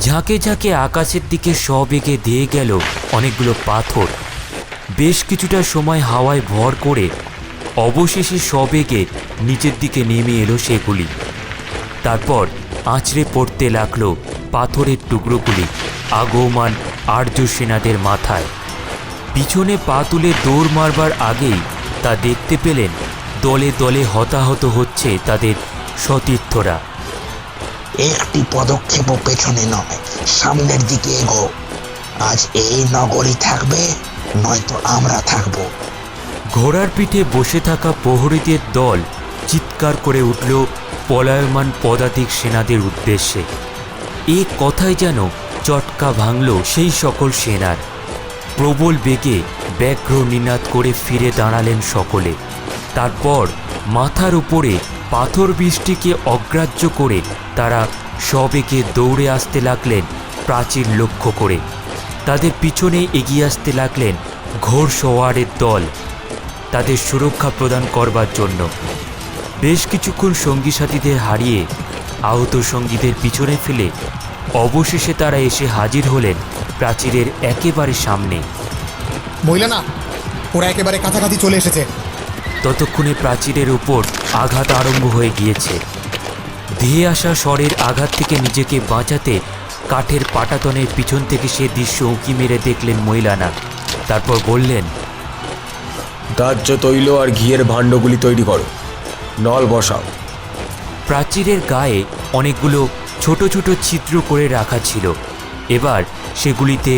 [SPEAKER 1] ঝাঁকে ঝাঁকে আকাশের দিকে সবেগে ধেয়ে গেল অনেকগুলো পাথর। বেশ কিছুটা সময় হাওয়ায় ভর করে অবশেষে সবেগে নিচের দিকে নেমে এলো সেগুলি। তারপর আঁচড়ে পড়তে লাগলো পাথরের টুকরোগুলি আগমন আর্য সেনাদের মাথায়। পিছনে পা তুলে দৌড় মারবার আগেই তা দেখতে পেলেন দলে দলে হতাহত হচ্ছে তাদের সতীর্থরা।
[SPEAKER 9] একটি পদক্ষেপও পেছনে নয়, সামনের দিকে এগো। আজ এই নগরী থাকবে, নয়তো আমরা থাকবো।
[SPEAKER 1] ঘোড়ার পিঠে বসে থাকা প্রহরীদের দল চিৎকার করে উঠল পলায়মান পদাতিক সেনাদের উদ্দেশ্যে। এ কথায় যেন চটকা ভাঙল সেই সকল সেনার। প্রবল বেগে ব্যগ্র নিনাদ করে ফিরে দাঁড়ালেন সকলে। তারপর মাথার উপরে পাথর বৃষ্টিকে অগ্রাহ্য করে তারা সবেগে দৌড়ে আসতে লাগলেন প্রাচীর লক্ষ্য করে। তাদের পিছনে এগিয়ে আসতে লাগলেন ঘোড়সওয়ারের দল তাদের সুরক্ষা প্রদান করবার জন্য। বেশ কিছুক্ষণ সঙ্গী সাথীদের হারিয়ে আহত সঙ্গীদের পিছনে ফেলে অবশেষে তারা এসে হাজির হলেন প্রাচীরের একেবারে সামনে।
[SPEAKER 4] মহিলানা, ওরা একেবারে কাছাকাছি চলে এসেছে।
[SPEAKER 1] ততক্ষণে প্রাচীরের উপর আঘাত আরম্ভ হয়ে গিয়েছে। ধেয়ে আসা স্বরের আঘাত থেকে নিজেকে বাঁচাতে কাঠের পাটাতনের পিছন থেকে সে দৃশ্য উঁকি মেরে দেখলেন মহিলানা। তারপর বললেন,
[SPEAKER 3] দাহ্য তৈল আর ঘিয়ের ভাণ্ডগুলি তৈরি করো, নল বসাও।
[SPEAKER 1] প্রাচীরের গায়ে অনেকগুলো ছোট ছোট ছিদ্র করে রাখা ছিল। এবার সেগুলিতে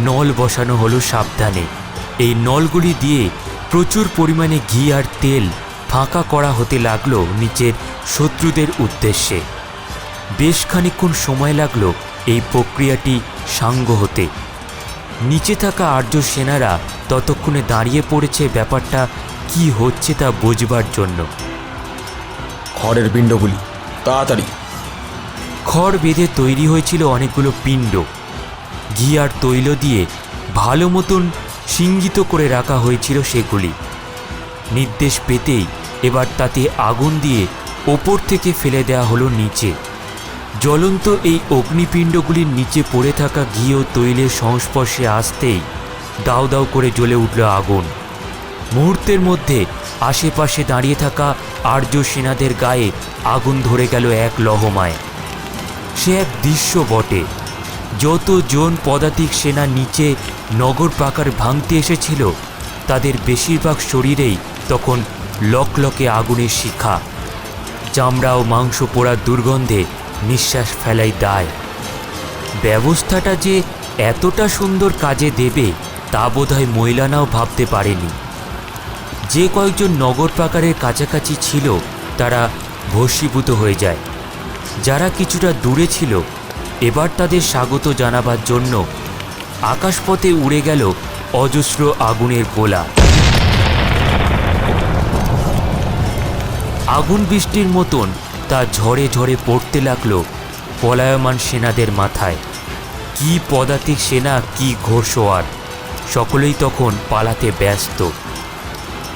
[SPEAKER 1] নল বসানো হলো সাবধানে। এই নলগুলি দিয়ে প্রচুর পরিমাণে ঘি আর তেল ফাঁকা করা হতে লাগলো নিচের শত্রুদের উদ্দেশ্যে। বেশ খানিকক্ষণ সময় লাগলো এই প্রক্রিয়াটি সাঙ্গ হতে। নিচে থাকা আর্য সেনারা ততক্ষণে দাঁড়িয়ে পড়েছে ব্যাপারটা কি হচ্ছে তা বোঝবার জন্য।
[SPEAKER 3] খড়ের পিণ্ডগুলি তাড়াতাড়ি।
[SPEAKER 1] খড় বেঁধে তৈরি হয়েছিল অনেকগুলো পিণ্ড। ঘি আর তৈল দিয়ে ভালো মতন সিঙ্গিত করে রাখা হয়েছিল সেগুলি। নির্দেশ পেতেই এবার তাতে আগুন দিয়ে ওপর থেকে ফেলে দেওয়া হলো নিচে। জ্বলন্ত এই অগ্নিপিণ্ডগুলির নিচে পড়ে থাকা ঘি ও তৈলের সংস্পর্শে আসতেই দাউ দাউ করে জ্বলে উঠল আগুন। মুহূর্তের মধ্যে আশেপাশে দাঁড়িয়ে থাকা আর্য সেনাদের গায়ে আগুন ধরে গেল এক লহমায়। সে এক দৃশ্য বটে। যতজন পদাতিক সেনা নিচে নগর প্রাকার ভাঙতে এসেছিল তাদের বেশিরভাগ শরীরেই তখন লকলকে আগুনের শিখা। চামড়া ও মাংস পোড়ার দুর্গন্ধে নিঃশ্বাস ফেলাই দায়। ব্যবস্থাটা যে এতটা সুন্দর কাজে দেবে তা বোধহয় মহিলানাও ভাবতে পারেনি। যে কয়েকজন নগর প্রাকারের কাছাকাছি ছিল তারা ভস্মীভূত হয়ে যায়। যারা কিছুটা দূরে ছিল এবার তাদের স্বাগত জানাবার জন্য আকাশপথে উড়ে গেল অজস্র আগুনের গোলা। আগুন বৃষ্টির মতন তা ঝড়ে ঝড়ে পড়তে লাগলো পলায়মান সেনাদের মাথায়। কি পদাতিক সেনা, কি ঘোড়সওয়ার, সকলেই তখন পালাতে ব্যস্ত।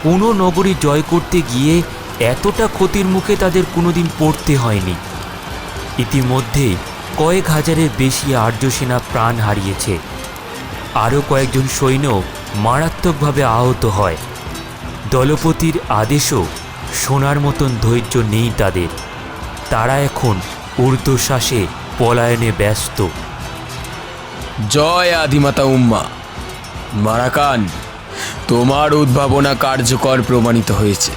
[SPEAKER 1] কোনো নগরী জয় করতে গিয়ে এতটা ক্ষতির মুখে তাদের কোনোদিন পড়তে হয়নি। ইতিমধ্যেই কয়েক হাজারের বেশি আর্য সেনা প্রাণ হারিয়েছে। আরও কয়েকজন সৈন্য মারাত্মকভাবে আহত হয়। দলপতির আদেশও শোনার মতন ধৈর্য নেই তাদের। তারা এখন ঊর্ধ্বশ্বাসে পলায়নে ব্যস্ত।
[SPEAKER 3] জয় আদিমাতা উম্মা। মারাকান, তোমার উদ্ভাবনা কার্যকর প্রমাণিত হয়েছে।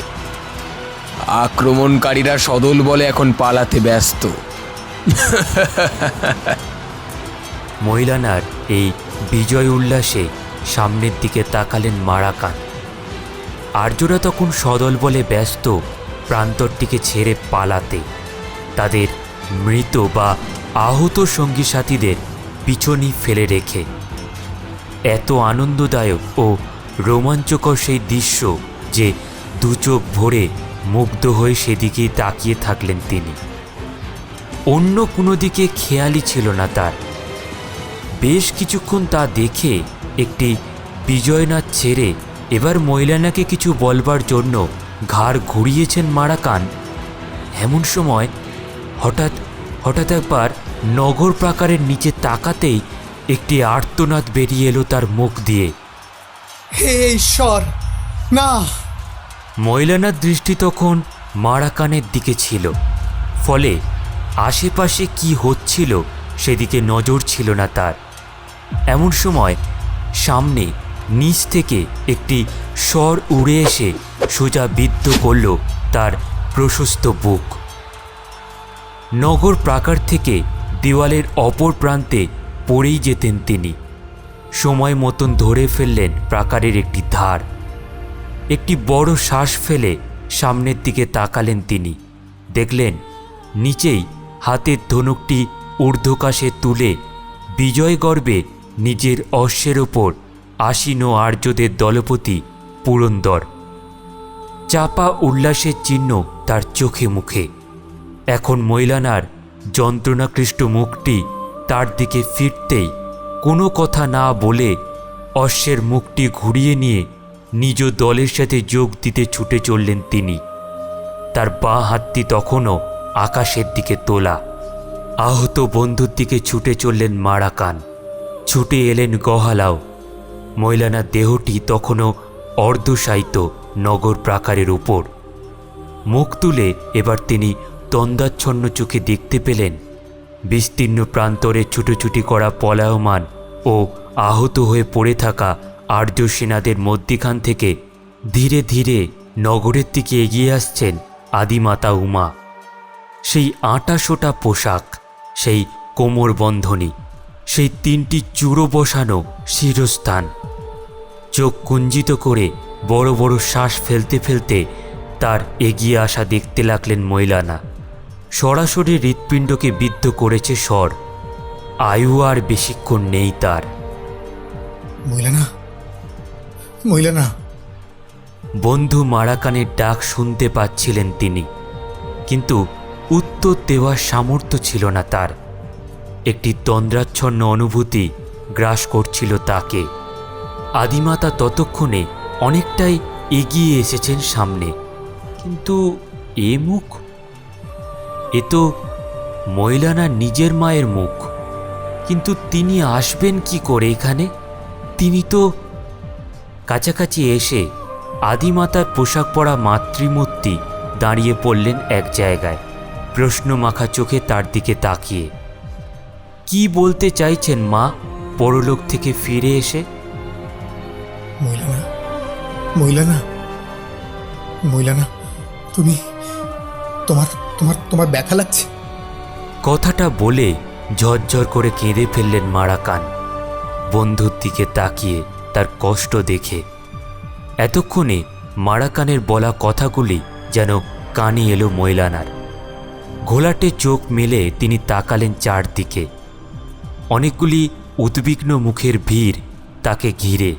[SPEAKER 3] আক্রমণকারীরা সদল বলে এখন পালাতে ব্যস্ত।
[SPEAKER 1] মহিলানার এই বিজয় উল্লাসে সামনের দিকে তাকালেন মারাকান। আর্যরা তখন সদল বলে ব্যস্ত প্রান্তরটিকে ছেড়ে পালাতে, তাদের মৃত বা আহত সঙ্গী সাথীদের পিছনই ফেলে রেখে। এত আনন্দদায়ক ও রোমাঞ্চকর সেই দৃশ্য যে দু চোখ ভরে মুগ্ধ হয়ে সেদিকেই তাকিয়ে থাকলেন তিনি। অন্য কোনো দিকে খেয়ালই ছিল না তার। বেশ কিছুক্ষণ তা দেখে একটি বিজয়নাথ ছেড়ে এবার মহিলানাকে কিছু বলবার জন্য ঘাড় ঘুরিয়েছেন মারাকান। এমন সময় হঠাৎ একবার নগর প্রাকারের নিচে তাকাতেই একটি আর্তনাদ বেরিয়ে এলো তার মুখ দিয়ে।
[SPEAKER 4] হে ঈশ্বর, না!
[SPEAKER 1] মহিলানার দৃষ্টি তখন মারাকানের দিকে ছিল, ফলে আশেপাশে কি হচ্ছিল সেদিকে নজর ছিল না তার। এমন সময় সামনে নিচ থেকে একটি স্বর উড়ে এসে সোজা বিদ্ধ করল তার প্রশস্ত বুক। নগর প্রাকার থেকে দেওয়ালের অপর প্রান্তে পড়েই যেতেন তিনি। সময় মতন ধরে ফেললেন প্রাকারের একটি ধার। একটি বড় শ্বাস ফেলে সামনের দিকে তাকালেন তিনি। দেখলেন নিচেই হাতের ধনুকটি ঊর্ধ্বকাশে তুলে বিজয় গর্বে নিজের অশ্বের ওপর আসীন আর্যদের দলপতি পুরন্দর। চাপা উল্লাসের চিহ্ন তার চোখে মুখে। এখন মৈলানার যন্ত্রণাক্লিষ্ট মুখটি তার দিকে ফিরতেই কোনো কথা না বলে অশ্বের মুখটি ঘুরিয়ে নিয়ে নিজ দলের সাথে যোগ দিতে ছুটে চললেন তিনি। তার বাঁ হাতটি তখনও আকাশের দিকে তোলা। আহত বন্ধুর দিকে ছুটে চললেন মারাকান, ছুটে এলেন গহালাও। মৈলানার দেহটি তখনও অর্ধশায়িত নগর প্রাকারের উপর। মুখ তুলে এবার তিনি তন্দাচ্ছন্ন চোখে দেখতে পেলেন বিস্তীর্ণ প্রান্তরে ছুটোছুটি করা পলায়মান ও আহত হয়ে পড়ে থাকা আর্য সেনাদের মধ্যিখান থেকে ধীরে ধীরে নগরের দিকে এগিয়ে আসছেন আদিমাতা উমা। সেই আঁটাশোটা পোশাক, সেই কোমর বন্ধনী, সেই 3টি চূড়ো বসানো শিরস্থান। চোখ কুঞ্জিত করে বড় বড় শ্বাস ফেলতে ফেলতে তার এগিয়ে আসা দেখতে লাগলেন মৈলানা। সরাসরি হৃৎপিণ্ডকে বিদ্ধ করেছে স্বর। আয়ু আর বেশিক্ষণ নেই তার।
[SPEAKER 4] মৈলানা, মৈলানা।
[SPEAKER 1] বন্ধু মারাকানের ডাক শুনতে পাচ্ছিলেন তিনি, কিন্তু উত্তর দেওয়ার সামর্থ্য ছিল না তার। একটি তন্দ্রাচ্ছন্ন অনুভূতি গ্রাস করছিল তাকে। আদিমাতা ততক্ষণে অনেকটাই এগিয়ে এসেছেন সামনে, কিন্তু এ মুখ, এ তো মৈলানার নিজের মায়ের মুখ। কিন্তু তিনি আসবেন কি করে এখানে? তিনি তো কাছাকাছি এসে আদিমাতার পোশাক পরা মাতৃমূর্তি দাঁড়িয়ে পড়লেন এক জায়গায়, প্রশ্নমাখা চোখে তার দিকে তাকিয়ে। কি বলতে চাইছেন মা পরলোক থেকে ফিরে এসে?
[SPEAKER 4] মৈলানা, মৈলানা, মৈলানা, তুমি, তোমার তোমার তোমার ব্যথা লাগছে?
[SPEAKER 1] কথাটা বলে ঝরঝর করে কেঁদে ফেললেন মারাকান, বন্ধুর দিকে তাকিয়ে তার কষ্ট দেখে। এতক্ষণে মারাকানের বলা কথাগুলি যেন কানে এলো মৈলানার। ঘোলাটে চোখ মেলে তিনি তাকালেন চারদিকে। অনেকগুলি উদ্বিগ্ন মুখের ভিড় তাকে ঘিরে।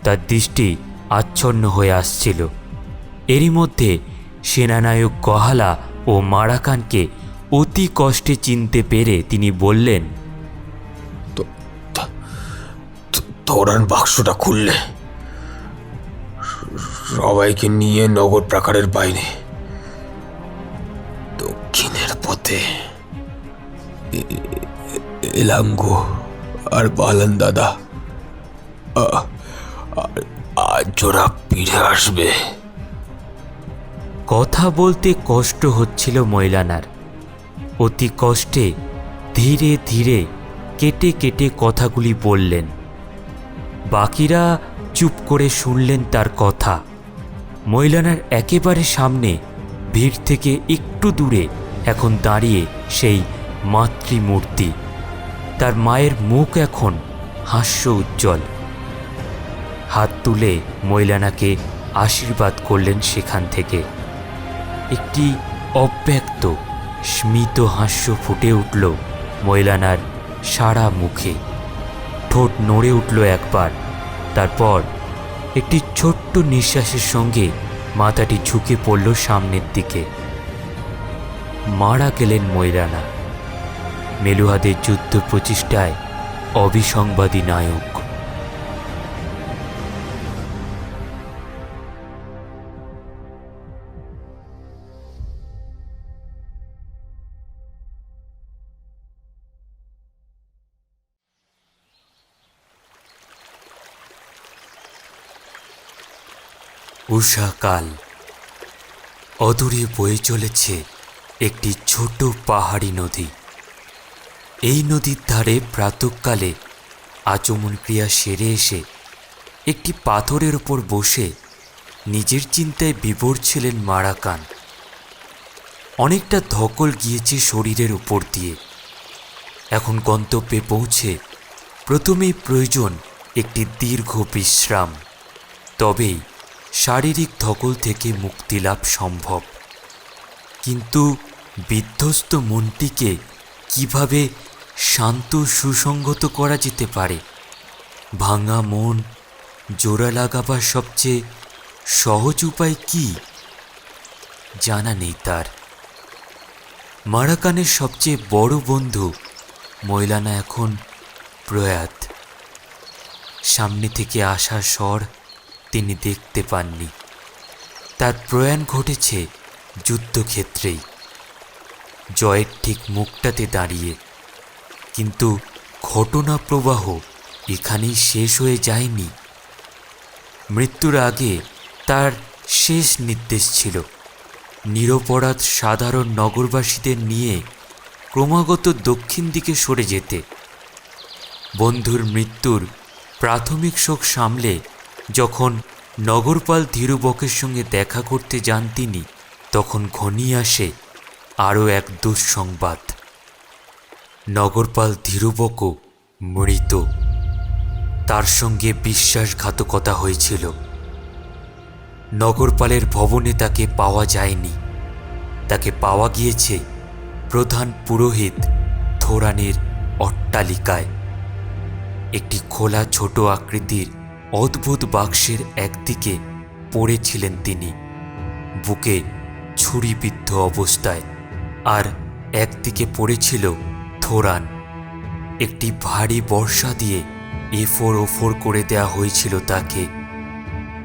[SPEAKER 1] তার দৃষ্টি আচ্ছন্ন হয়ে আসছিল। এরই মধ্যে সেনানায়ক গহালা ও মারাকানকে অতি কষ্টে চিনতে পেরে তিনি বললেন,
[SPEAKER 3] তোরান বাক্সটা খুললে সবাইকে নিয়ে নগর প্রাকারের বাইরে দক্ষিণের পথে এলাঙ্গো আর বালান দাদা আজ জোড়া ফিরে আসবে।
[SPEAKER 1] কথা বলতে কষ্ট হচ্ছিল মৈলানার। অতি কষ্টে ধীরে ধীরে কেটে কেটে কথাগুলি বললেন। বাকিরা চুপ করে শুনলেন তার কথা। মৈলানার একেবারে সামনে ভিড় থেকে একটু দূরে এখন দাঁড়িয়ে সেই মাতৃমূর্তি। তার মায়ের মুখ এখন হাস্য উজ্জ্বল। হাত তুলে মৈলানাকে আশীর্বাদ করলেন সেখান থেকে। একটি অব্যক্ত স্মিত হাস্য ফুটে উঠল মৈলানার সারা মুখে। ঠোঁট নড়ে উঠল একবার, তারপর একটি ছোট্ট নিঃশ্বাসের সঙ্গে মাথাটি ঝুঁকে পড়ল সামনের দিকে। মারা গেলেন মৈলানা, মেলুহাদের যুদ্ধ প্রচেষ্টায় অবিসংবাদী নায়ক। উষাকাল। অদূরে বয়ে চলেছে একটি ছোট পাহাড়ি নদী। এই নদীর ধারে প্রাতঃকালে আচমন ক্রিয়া সেরে এসে একটি পাথরের ওপর বসে নিজের চিন্তায় বিভোর ছিলেন মারাকান। অনেকটা ধকল গিয়েছে শরীরের উপর দিয়ে। এখন গন্তব্যে পৌঁছে প্রথমেই প্রয়োজন একটি দীর্ঘ বিশ্রাম, তবেই শারীরিক ধকল থেকে মুক্তি লাভ সম্ভব, কিন্তু বিধ্বস্ত মনটিকে কিভাবে শান্ত সুসংগত করা যেতে পারে? ভাঙা মন জোড়া লাগাবার সবচেয়ে সহজ উপায় কি? জানা নেই তার। মারাকানের সবচেয়ে বড় বন্ধু মৌলানা এখন প্রয়াত। সামনে থেকে আসা স্বর তিনি দেখতে পাননি। তার প্রয়াণ ঘটেছে যুদ্ধক্ষেত্রেই, জয়ের ঠিক মুখটাতে দাঁড়িয়ে। কিন্তু ঘটনা প্রবাহ এখানেই শেষ হয়ে যায়নি। মৃত্যুর আগে তার শেষ নির্দেশ ছিল নিরপরাধ সাধারণ নগরবাসীদের নিয়ে ক্রমাগত দক্ষিণ দিকে সরে যেতে। বন্ধুর মৃত্যুর প্রাথমিক শোক সামলে যখন নগরপাল ধীরুবকের সঙ্গে দেখা করতে যান তিনি, তখন ঘনিয়ে আসে আরও এক দুঃসংবাদ। নগরপাল ধীরুবকও মৃত। তার সঙ্গে বিশ্বাসঘাতকতা হয়েছিল। নগরপালের ভবনে তাকে পাওয়া যায়নি। তাকে পাওয়া গিয়েছে প্রধান পুরোহিত থোরানের অট্টালিকায়। একটি খোলা ছোট আকৃতির অদ্ভুত বাক্সের একদিকে পড়েছিলেন তিনি, বুকে ছুরিবিদ্ধ অবস্থায়, আর একদিকে পড়েছিল থোরান। একটি ভারী বর্শা দিয়ে এফোর ওফোর করে দেয়া হয়েছিল তাকে।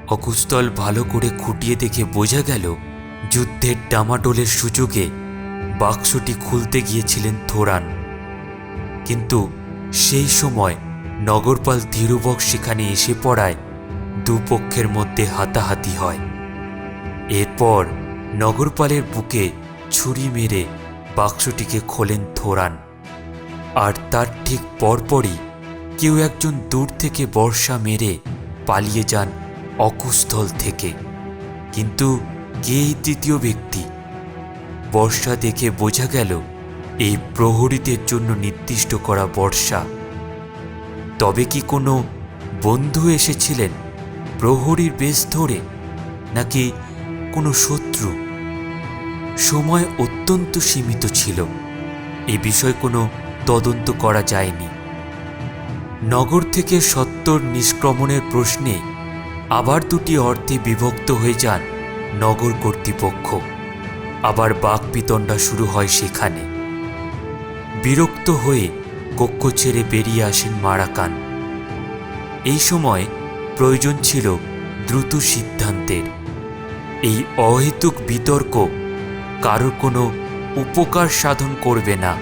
[SPEAKER 1] অকুস্থল ভালো করে খুঁটিয়ে দেখে বোঝা গেল যুদ্ধের ডামাডোলের সুযোগে বাক্সটি খুলতে গিয়েছিলেন থোরান। কিন্তু সেই সময় নগরপাল ধীরুবক সেখানে এসে পড়ায় দুপক্ষের মধ্যে হাতাহাতি হয়। এরপর নগরপালের বুকে ছুরি মেরে বাক্সটিকে খোলেন থোরান। আর তার ঠিক পরপরই কেউ একজন দূর থেকে বর্শা মেরে পালিয়ে যান অকুস্থল থেকে। কিন্তু কে এই তৃতীয় ব্যক্তি? বর্শা দেখে বোঝা গেল এই প্রহরীদের জন্য নির্দিষ্ট করা বর্শা। তবে কি কোনো বন্ধু এসেছিলেন প্রহরীর বেশ ধরে, নাকি কোনো শত্রু? সময় অত্যন্ত সীমিত ছিল। এ বিষয়ে কোনো তদন্ত করা যায়নি। নগর থেকে সত্বর নিষ্ক্রমণের প্রশ্নে আবার দুটি অর্থে বিভক্ত হয়ে যান নগর কর্তৃপক্ষ। আবার বাকবিতণ্ডা শুরু হয় সেখানে। বিরক্ত হয়ে কক্ষ ছেড়ে বেরিয়ে আসেন মারাকান। এই সময় প্রয়োজন ছিল দ্রুত সিদ্ধান্তের। এই অহেতুক বিতর্ক কারোর কোনো উপকার সাধন করবে না।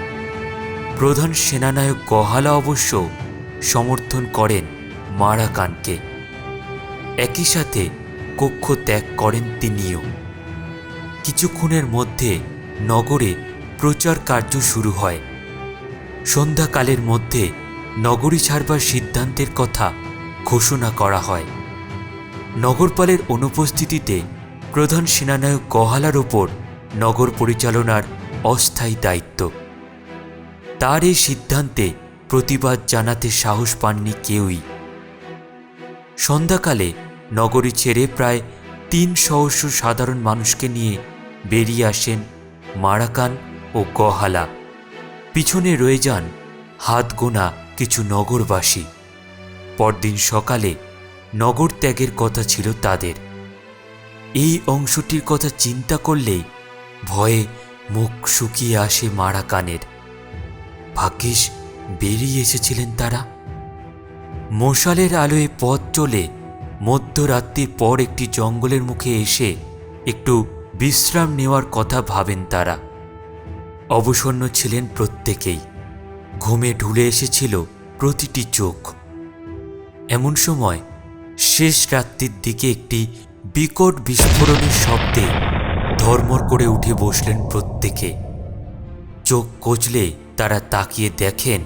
[SPEAKER 1] প্রধান সেনানায়ক গহালা অবশ্য সমর্থন করেন মারাকানকে। একই সাথে কক্ষ ত্যাগ করেন তিনিও। কিছুক্ষণের মধ্যে নগরে প্রচার কার্য শুরু হয়। সন্ধ্যাকালের মধ্যে নগরী ছাড়বার সিদ্ধান্তের কথা ঘোষণা করা হয়। নগরপালের অনুপস্থিতিতে প্রধান সেনানায়ক গহালার ওপর নগর পরিচালনার অস্থায়ী দায়িত্ব। তার এই সিদ্ধান্তে প্রতিবাদ জানাতে সাহস পাননি কেউই। সন্ধ্যাকালে নগরী ছেড়ে প্রায় 3 সহস্র সাধারণ মানুষকে নিয়ে বেরিয়ে আসেন মারাকান ও গহালা। পিছনে রয়ে যান হাত গোনা কিছু নগরবাসী। পরদিন সকালে নগর ত্যাগের কথা ছিল তাদের। এই অংশটির কথা চিন্তা করলেই ভয়ে মুখ শুকিয়ে আসে মারাকানের। ভাগ্যিস বেরিয়ে এসেছিলেন তারা। মশালের আলোয় পথ চলে মধ্যরাত্রির পর একটি জঙ্গলের মুখে এসে একটু বিশ্রাম নেওয়ার কথা ভাবেন তারা। অবসন্ন ছিলেন প্রত্যেকেই। ঘুমে ঢুলে এসেছিল প্রতিটি চোখ। এমন সময় শেষ রাত্রির দিকে একটি বিকট বিস্ফোরণের শব্দে ধর্মর করে উঠে বসলেন প্রত্যেকে। চোখ কচলে তারা তাকিয়ে দেখেন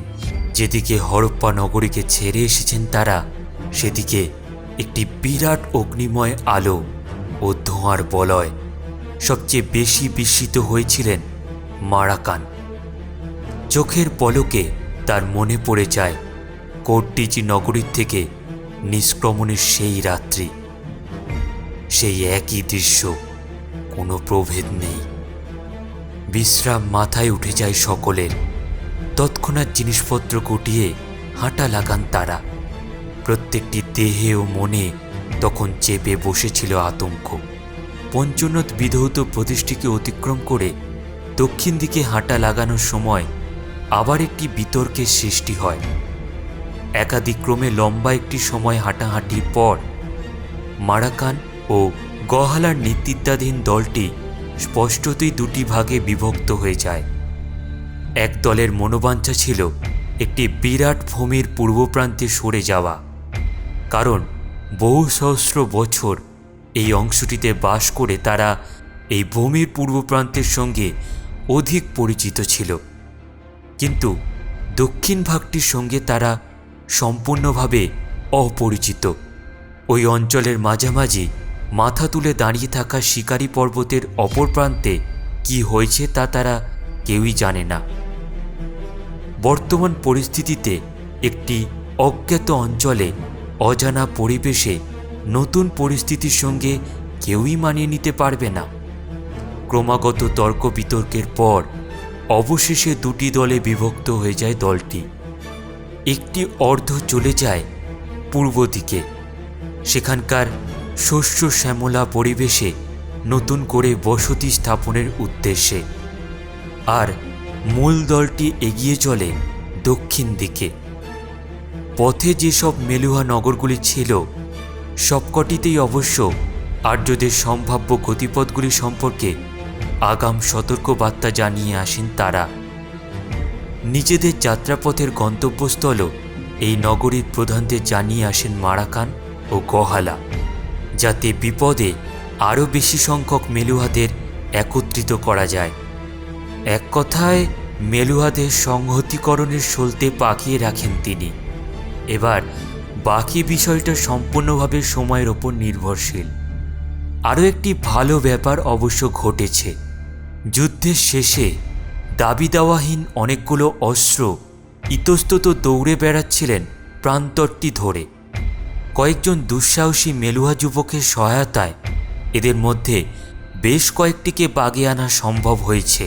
[SPEAKER 1] যেদিকে হরপ্পা নগরীকে ছেড়ে এসেছেন তারা, সেদিকে একটি বিরাট অগ্নিময় আলো ও ধোঁয়ার বলয়। সবচেয়ে বেশি বিস্মিত হয়েছিলেন মারাকান। চোখের পলকে তার মনে পড়ে যায় কোটডিজি নগরীর থেকে নিষ্ক্রমণের সেই রাত্রি। সেই একই দৃশ্য, কোনো প্রভেদ নেই। বিশ্রাম মাথায় উঠে যায় সকলের। তৎক্ষণাৎ জিনিসপত্র গুটিয়ে হাঁটা লাগান তারা। প্রত্যেকটি দেহে ও মনে তখন চেপে বসেছিল আতঙ্ক। পঞ্চনদ বিধৌত প্রতিষ্ঠিকে অতিক্রম করে দক্ষিণ দিকে হাঁটা লাগানোর সময় আবার একটি বিতর্কের সৃষ্টি হয়। একাদিক্রমে লম্বা একটি সময় হাঁটাহাঁটির পর মারাকান ও গহালার নেতৃত্বাধীন দলটি স্পষ্টতই দুটি ভাগে বিভক্ত হয়ে যায়। এক দলের মনোবাঞ্ছা ছিল একটি বিরাট ভূমির পূর্ব প্রান্তে সরে যাওয়া, কারণ বহু সহস্র বছর এই অংশটিতে বাস করে তারা এই ভূমির পূর্ব প্রান্তের সঙ্গে অধিক পরিচিত ছিল। কিন্তু দক্ষিণ ভাগটির সঙ্গে তারা সম্পূর্ণভাবে অপরিচিত। ওই অঞ্চলের মাঝামাঝি মাথা তুলে দাঁড়িয়ে থাকা শিকারি পর্বতের অপর প্রান্তে কি হয়েছে তা তারা কেউই জানে না। বর্তমান পরিস্থিতিতে একটি অজ্ঞাত অঞ্চলে অজানা পরিবেশে নতুন পরিস্থিতির সঙ্গে কেউই মানিয়ে নিতে পারবে না। ক্রমাগত তর্ক বিতর্কের পর অবশেষে দুটি দলে বিভক্ত হয়ে যায় দলটি। একটি অর্ধ চলে যায় পূর্ব দিকে, সেখানকার শস্য শ্যামলা পরিবেশে নতুন করে বসতি স্থাপনের উদ্দেশ্যে, আর মূল দলটি এগিয়ে চলে দক্ষিণ দিকে। পথে যেসব মেলুহা নগরগুলি ছিল সবকটিতেই অবশ্য আর্যদের সম্ভাব্য গতিপথগুলি সম্পর্কে আগাম সতর্কবার্তা জানিয়ে আসেন তারা। নিজেদের যাত্রাপথের গন্তব্যস্থলও এই নগরীর প্রধানদের জানিয়ে আসেন মারাকান ও গহালা, যাতে বিপদে আরও বেশি সংখ্যক মেলুহাদের একত্রিত করা যায়। এক কথায় মেলুহাদের সংহতিকরণের সলতে পাকিয়ে রাখেন তিনি। এবার বাকি বিষয়টা সম্পূর্ণভাবে সময়ের ওপর নির্ভরশীল। আরও একটি ভালো ব্যাপার অবশ্য ঘটেছে। যুদ্ধের শেষে দাবি দাওয়াহীন অনেকগুলো অস্ত্র ইতস্তত দৌড়ে বেড়াচ্ছিলেন প্রান্তরটি ধরে। কয়েকজন দুঃসাহসী মেলুহা যুবকের সহায়তায় এদের মধ্যে বেশ কয়েকটিকে বাগে আনা সম্ভব হয়েছে।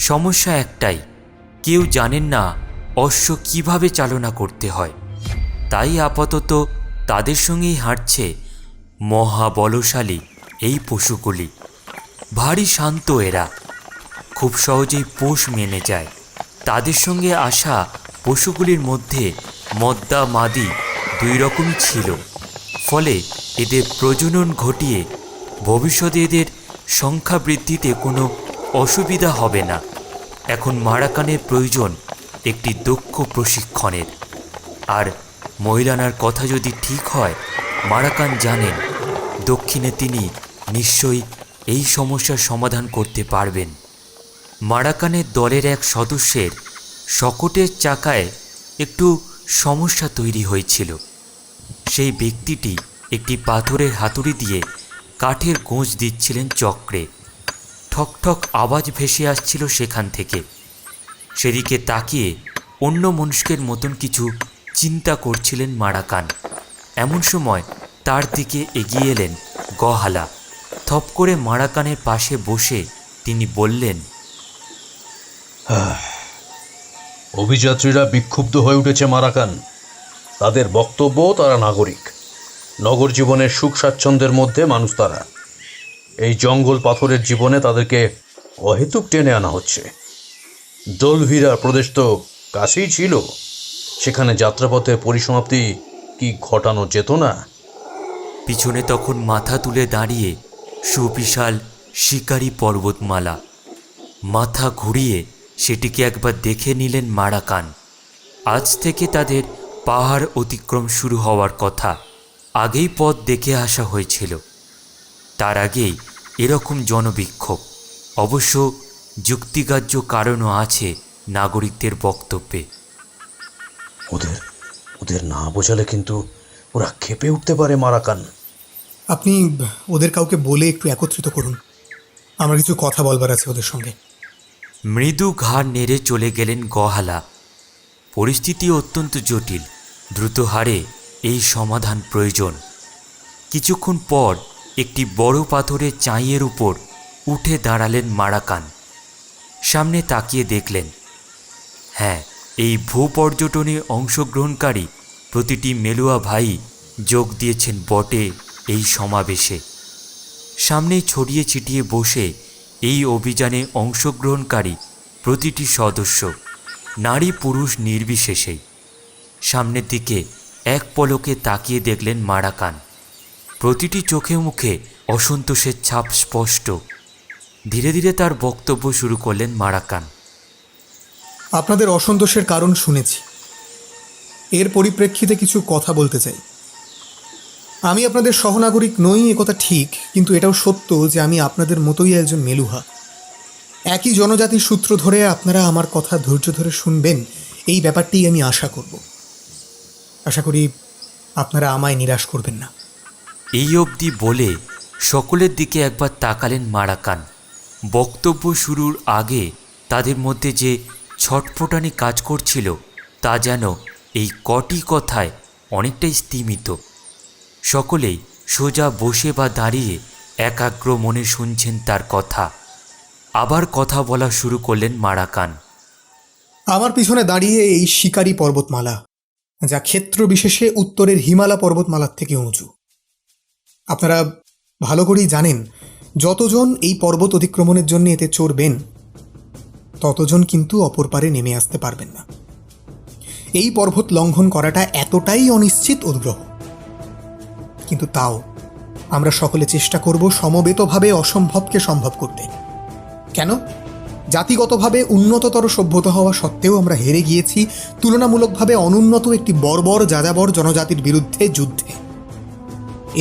[SPEAKER 1] সমস্যা একটাই, কেউ জানেন না অশ্ব কিভাবে চালনা করতে হয়। তাই আপাতত তাদের সঙ্গেই হাঁটছে মহাবলশালী এই পশুগুলি। ভারী শান্ত এরা, খুব সহজেই পোষ মেনে যায়। তাদের সঙ্গে আসা পশুগুলির মধ্যে মদ্দা মাদি দুই রকমই ছিল, ফলে এদের প্রজনন ঘটিয়ে ভবিষ্যতে এদের সংখ্যা বৃদ্ধিতে কোনো অসুবিধা হবে না। এখন মারাকানের প্রয়োজন একটি দক্ষ প্রশিক্ষণের। আর মহিলানার কথা যদি ঠিক হয়, মারাকান জানেন দক্ষিণে তিনি নিশ্চয়ই এই সমস্যার সমাধান করতে পারবেন। মারাকানের দলের এক সদস্যের শকটের চাকায় একটু সমস্যা তৈরি হয়েছিল। সেই ব্যক্তিটি একটি পাথরের হাতুড়ি দিয়ে কাঠের গোঁজ দিচ্ছিলেন চক্রে। ঠক ঠক আওয়াজ ভেসে আসছিল সেখান থেকে। সেদিকে তাকিয়ে অন্য মনুষ্যের মতন কিছু চিন্তা করছিলেন মারাকান। এমন সময় তার দিকে এগিয়ে এলেন গহালা। থপ করে মারাকানের পাশে বসে তিনি বললেন,
[SPEAKER 5] অভিযাত্রীরা বিক্ষুব্ধ হয়ে উঠেছে মারাকান। তাদের বক্তব্য তারা নাগরিক, নগর জীবনের সুখ স্বাচ্ছন্দ্যের মধ্যে মানুষ তারা। এই জঙ্গল পাথরের জীবনে তাদেরকে অহেতুক টেনে আনা হচ্ছে। দোলভিরা প্রদেশ তো কাছেই ছিল, সেখানে যাত্রাপথের পরিসমাপ্তি কি ঘটানো যেত না?
[SPEAKER 1] পিছনে তখন মাথা তুলে দাঁড়িয়ে সুবিশাল শিকারি পর্বতমালা। মাথা ঘুরিয়ে সেটিকে একবার দেখে নিলেন মারাকান। আজ থেকে তাদের পাহাড় অতিক্রম শুরু হওয়ার কথা। আগেই পথ দেখে আসা হয়েছিল। তার আগেই এরকম জনবিক্ষোভ। অবশ্য যুক্তিগ্রাহ্য কারণও আছে নাগরিকদের বক্তব্যে।
[SPEAKER 5] ওদের না বোঝালে কিন্তু ওরা ক্ষেপে উঠতে পারে মারাকান।
[SPEAKER 4] আপনি ওদের কাউকে বলে একটু একত্রিত করুন, আমার কিছু কথা বলবার আছে ওদের সঙ্গে।
[SPEAKER 1] মৃদু ঘাড় নেড়ে চলে গেলেন গহালা। পরিস্থিতি অত্যন্ত জটিল। দ্রুত হারে এই সমাধান প্রয়োজন। কিছুক্ষণ পর একটি বড় পাথরের চাঁইয়ের উপর উঠে দাঁড়ালেন মারাকান। সামনে তাকিয়ে দেখলেন, হ্যাঁ, এই ভূপর্যটনে অংশগ্রহণকারী প্রতিটি মেলুয়া ভাই যোগ দিয়েছেন বটে এই সমাবেশে। সামনেই ছড়িয়ে ছিটিয়ে বসে এই অভিযানে অংশগ্রহণকারী প্রতিটি সদস্য, নারী পুরুষ নির্বিশেষেই। সামনের দিকে এক পলকে তাকিয়ে দেখলেন মারাকান। প্রতিটি চোখে মুখে অসন্তোষের ছাপ স্পষ্ট। ধীরে ধীরে তার বক্তব্য শুরু করলেন মারাকান।
[SPEAKER 4] আপনাদের অসন্তোষের কারণ শুনেছি, এর পরিপ্রেক্ষিতে কিছু কথা বলতে চাই। আমি আপনাদের সহনাগরিক নই একথা ঠিক, কিন্তু এটাও সত্য যে আমি আপনাদের মতোই একজন মেলুহা। একই জনজাতির সূত্র ধরে আপনারা আমার কথা ধৈর্য ধরে শুনবেন, এই ব্যাপারটি আমি আশা করব। আশা করি আপনারা আমায় নিরাশ করবেন না।
[SPEAKER 1] এই অবধি বলে সকলের দিকে একবার তাকালেন মারাকান। বক্তব্য শুরুর আগে তাদের মধ্যে যে ছটফটানি কাজ করছিল তা যেন এই কটি কথায় অনেকটাই স্তিমিত। সকলেই সোজা বসে বা দাঁড়িয়ে একাগ্র মনে শুনছেন তার কথা। আবার কথা বলা শুরু করলেন মারাকান।
[SPEAKER 4] আমার পিছনে দাঁড়িয়ে এই শিকারি পর্বতমালা, যা ক্ষেত্র বিশেষে উত্তরের হিমালয় পর্বতমালার থেকে উঁচু। আপনারা ভালো করেই জানেন, যতজন এই পর্বত অতিক্রমণের জন্য এতে চড়বেন ততজন কিন্তু অপর পারে নেমে আসতে পারবেন না। এই পর্বত লঙ্ঘন করাটা এতটাই অনিশ্চিত উদ্গ্রহ, কিন্তু তাও আমরা সকলে চেষ্টা করব সমবেতভাবে অসম্ভবকে সম্ভব করতে। কেন? জাতিগতভাবে উন্নততর সভ্যতা হওয়া সত্ত্বেও আমরা হেরে গিয়েছি তুলনামূলকভাবে অনুন্নত একটি বর্বর যাযাবর জনজাতির বিরুদ্ধে যুদ্ধে।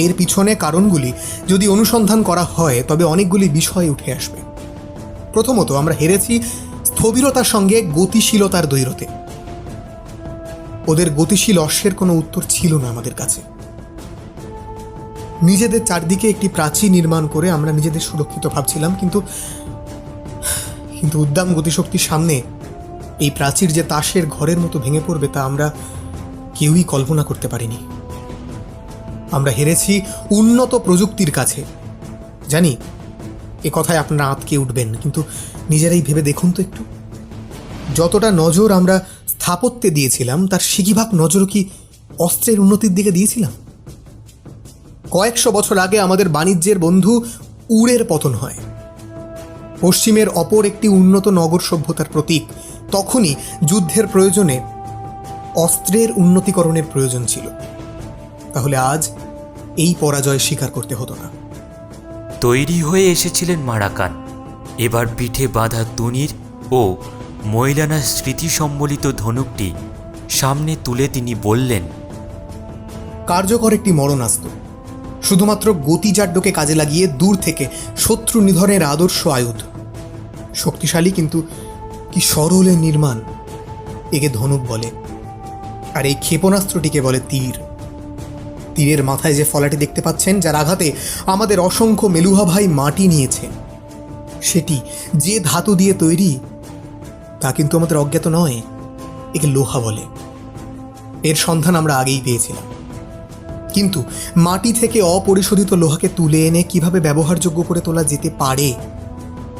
[SPEAKER 4] এর পিছনে কারণগুলি যদি অনুসন্ধান করা হয় তবে অনেকগুলি বিষয় উঠে আসবে। প্রথমত, আমরা হেরেছি স্থবিরতার সঙ্গে গতিশীলতার দৈরতে। ওদের গতিশীল অশ্বের কোনো উত্তর ছিল না আমাদের কাছে। নিজেদের চারদিকে একটি প্রাচীর নির্মাণ করে আমরা নিজেদের সুরক্ষিত ভাবছিলাম, কিন্তু উদ্দাম গতিশক্তির সামনে এই প্রাচীর যে তাসের ঘরের মতো ভেঙে পড়বে তা আমরা কেউই কল্পনা করতে পারিনি। আমরা হেরেছি উন্নত প্রযুক্তির কাছে। জানি এ কথায় আপনারা আঁতকে উঠবেন, কিন্তু নিজেরাই ভেবে দেখুন তো একটু, যতটা নজর আমরা স্থাপত্যে দিয়েছিলাম তার সিকিভাগ নজরও কি অস্ত্রের উন্নতির দিকে দিয়েছিলাম? কয়েকশো বছর আগে আমাদের বাণিজ্যের বন্ধু উড়ের পতন হয়, পশ্চিমের অপর একটি উন্নত নগর সভ্যতার প্রতীক। তখনই যুদ্ধের প্রয়োজনে অস্ত্রের উন্নতিকরণের প্রয়োজন ছিল। তাহলে আজ এই পরাজয় স্বীকার করতে হতো না।
[SPEAKER 1] তৈরি হয়ে এসেছিলেন মারাকান। এবার পিঠে বাঁধা তুনির ও ময়লানার স্মৃতি সম্বলিত ধনুকটি সামনে তুলে তিনি বললেন,
[SPEAKER 4] কার্যকর একটি মরণাস্ত্র, শুধুমাত্র গতিজাড্যকে কাজে লাগিয়ে দূর থেকে শত্রু নিধনের আদর্শ আয়ুধ। শক্তিশালী কিন্তু কি সরলে নির্মাণ। একে ধনুক বলে, আর এই ক্ষেপণাস্ত্রটিকে বলে তীর। তীরের মাথায় যে ফলাটি দেখতে পাচ্ছেন, যার আঘাতে আমাদের অসংখ্য মেলুহা ভাই মাটি নিয়েছেন, সেটি যে ধাতু দিয়ে তৈরি তা কিন্তু আমাদের অজ্ঞাত নয়। একে লোহা বলে। এর সন্ধান আমরা আগেই পেয়েছিলাম, কিন্তু মাটি থেকে অপরিশোধিত লোহাকে তুলে এনে কিভাবে ব্যবহারযোগ্য করে তোলা যেতে পারে,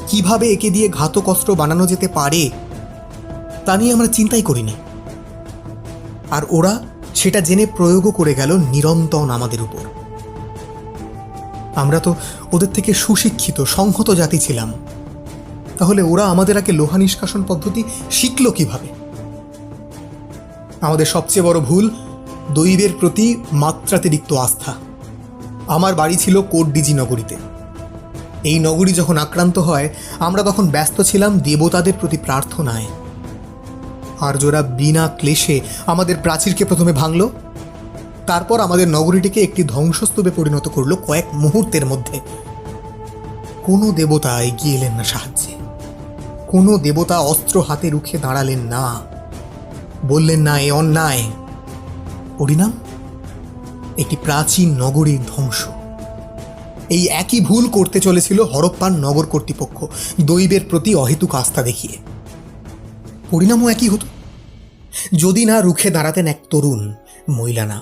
[SPEAKER 4] কিভাবে একে দিয়ে ঘাতক অস্ত্র বানানো যেতে পারে, তা নিয়ে আমরা চিন্তাই করিনি। আর ওরা সেটা জেনে প্রয়োগও করে গেল নিরন্তন আমাদের উপর। আমরা তো ওদের থেকে সুশিক্ষিত সংহত জাতি ছিলাম, তাহলে ওরা আমাদের আগে লোহা নিষ্কাশন পদ্ধতি শিখল কিভাবে? আমাদের সবচেয়ে বড় ভুল দৈবের প্রতি মাত্রাতিরিক্ত আস্থা। আমার বাড়ি ছিল কোটডিজি নগরীতে। এই নগরী যখন আক্রান্ত হয় আমরা তখন ব্যস্ত ছিলাম দেবতাদের প্রতি প্রার্থনায়। আর্যরা বিনা ক্লেশে আমাদের প্রাচীরকে প্রথমে ভাঙল, তারপর আমাদের নগরীটিকে একটি ধ্বংসস্তূপে পরিণত করলো কয়েক মুহূর্তের মধ্যে। কোনো দেবতা এগিয়ে এলেন না সাহায্যে, কোনো দেবতা অস্ত্র হাতে রুখে দাঁড়ালেন না, বললেন না এ অন্যায়। পরিণাম একটি প্রাচীন নগরীর ধ্বংস। এই একই ভুল করতে চলেছিল হরপ্পান নগর কর্তৃপক্ষ, দৈবের প্রতি অহেতুক আস্থা দেখিয়ে। পরিণামও একই হতো যদি না রুখে দাঁড়াতেন এক তরুণ ময়লানা।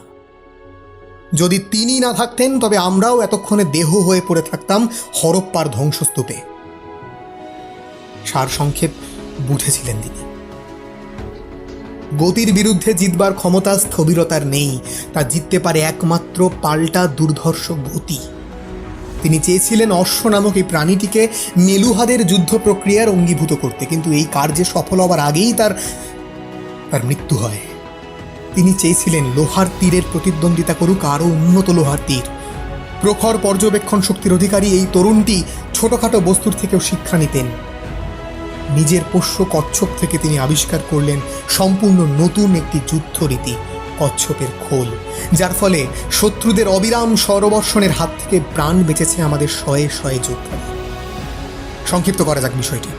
[SPEAKER 4] যদি তিনি না থাকতেন তবে আমরাও এতক্ষণে দেহ হয়ে পড়ে থাকতাম হরপ্পার ধ্বংসস্তূপে। সারসংক্ষেপ বুঝেছিলেন তিনি। গতির বিরুদ্ধে জিতবার ক্ষমতা স্থবিরতার নেই, তা জিততে পারে একমাত্র পাল্টা দুর্ধর্ষ গতি। তিনি চেয়েছিলেন অশ্ব নামক এই প্রাণীটিকে মেলুহাদের যুদ্ধ প্রক্রিয়ার অঙ্গীভূত করতে, কিন্তু এই কার্যে সফল হবার আগেই তার মৃত্যু হয়। তিনি চেয়েছিলেন লোহার তীরের প্রতিদ্বন্দ্বিতা করুক আরও উন্নত লোহার তীর। প্রখর পর্যবেক্ষণ শক্তির অধিকারী এই তরুণটি ছোটখাটো বস্তুর থেকেও শিক্ষা নিতেন। নিজের পোষ্য কচ্ছপ থেকে তিনি আবিষ্কার করলেন সম্পূর্ণ নতুন একটি যুদ্ধরীতি, কচ্ছপের খোল, যার ফলে শত্রুদের অবিরাম সরবর্ষণের হাত থেকে প্রাণ বেঁচেছে আমাদের শয়ে শয়ে যোদ্ধা। সংক্ষিপ্ত করা যাক বিষয়টি।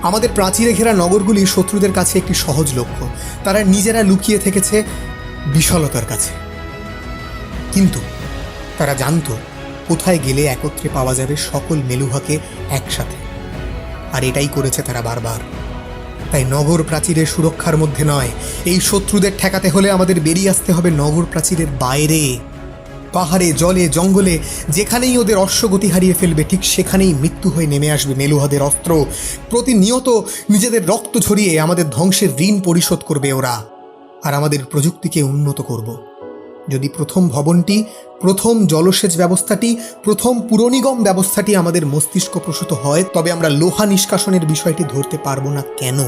[SPEAKER 4] আমাদের প্রাচীরে ঘেরা নগরগুলি শত্রুদের কাছে একটি সহজ লক্ষ্য। তারা নিজেরা লুকিয়ে থেকেছে বিশালতার কাছে, কিন্তু তারা জানত কোথায় গেলে একত্রে পাওয়া যাবে সকল মেলুহাকে একসাথে, আর এটাই করেছে তারা বারবার। তাই নগর প্রাচীরের সুরক্ষার মধ্যে নয়, এই শত্রুদের ঠেকাতে হলে আমাদের বেরিয়ে আসতে হবে নগর প্রাচীরের বাইরে। পাহাড়ে, জলে, জঙ্গলে যেখানেই ওদের অশ্বগতি হারিয়ে ফেলবে, ঠিক সেখানেই মৃত্যু হয়ে নেমে আসবে মেলুহাদের অস্ত্র। প্রতিনিয়ত নিজেদের রক্ত ঝরিয়ে আমাদের ধ্বংসের ঋণ পরিশোধ করবে ওরা, আর আমাদের প্রযুক্তিকে উন্নত করব। যদি প্রথম ভবনটি, প্রথম জলসেচ ব্যবস্থাটি, প্রথম পুরনিগম ব্যবস্থাটি আমাদের মস্তিষ্ক প্রসূত হয়, তবে আমরা লোহা নিষ্কাশনের বিষয়টি ধরতে পারবো না কেন?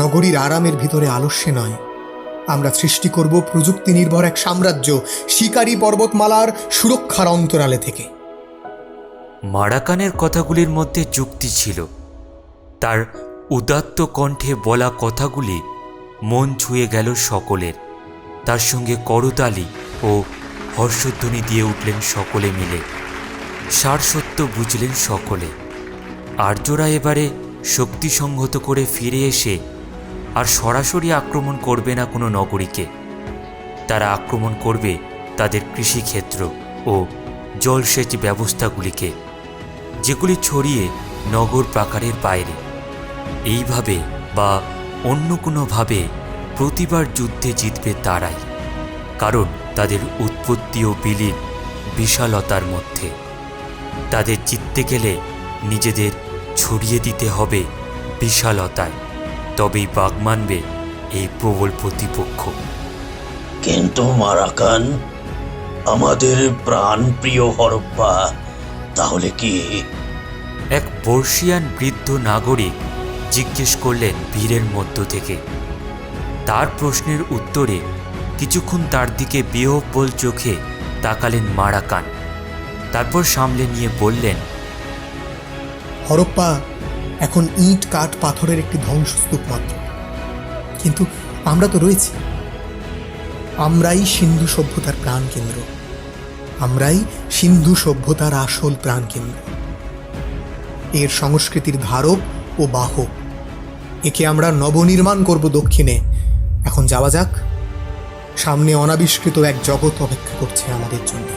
[SPEAKER 4] নগরীর আরামের ভিতরে আলস্যে নয়, আমরা সৃষ্টি করব প্রযুক্তি নির্ভর এক সাম্রাজ্য, শিকারী পর্বতমালার সুরক্ষার অন্তরালে থেকে।
[SPEAKER 1] মারাকানের কথাগুলির মধ্যে যুক্তি ছিল। তার উদাত্ত কণ্ঠে বলা কথাগুলি মন ছুঁয়ে গেল সকলের। তার সঙ্গে করতালি ও হর্ষধ্বনি দিয়ে উঠলেন সকলে মিলে। সারসত্য বুঝলেন সকলে। আর্যরা এবারে শক্তি সংহত করে ফিরে এসে আর সরাসরি আক্রমণ করবে না কোনো নগরীকে। তারা আক্রমণ করবে তাদের কৃষিক্ষেত্র ও জলসেচ ব্যবস্থাগুলিকে, যেগুলি ছড়িয়ে নগর প্রাকারের বাইরে। এইভাবে বা অন্য কোনোভাবে প্রতিবার যুদ্ধে জিতবে তারাই, কারণ তাদের উৎপত্তি ও বিলীন বিশালতার মধ্যে। তাদের জিততে গেলে নিজেদের ছড়িয়ে দিতে হবে বিশালতায়, তবেই বাগ মানবে এই প্রবল প্রতিপক্ষ।
[SPEAKER 5] কিন্তু মারাকান, আমাদের প্রাণ প্রিয় হরপ্পা তাহলে কি?
[SPEAKER 1] এক বর্ষিয়ান বৃদ্ধ নাগরিক জিজ্ঞেস করলেন ভিড়ের মধ্য থেকে। তার প্রশ্নের উত্তরে কিছুক্ষণ তার দিকে বিহ্বল চোখে তাকালেন মারাকান। তারপর সামলে নিয়ে বললেন,
[SPEAKER 4] হরপ্পা এখন ইট, কাঠ, পাথরের একটি ধ্বংসস্তূপ মাত্র, কিন্তু আমরা তো রয়েছি। আমরাই সিন্ধু সভ্যতার প্রাণকেন্দ্র, আমরাই সিন্ধু সভ্যতার আসল প্রাণকেন্দ্র, এর সংস্কৃতির ধারক ও বাহক। একে আমরা নবনির্মাণ করব দক্ষিণে। এখন যাওয়া যাক, সামনে অনাবিষ্কৃত এক জগৎ অপেক্ষা করছে আমাদের জন্য।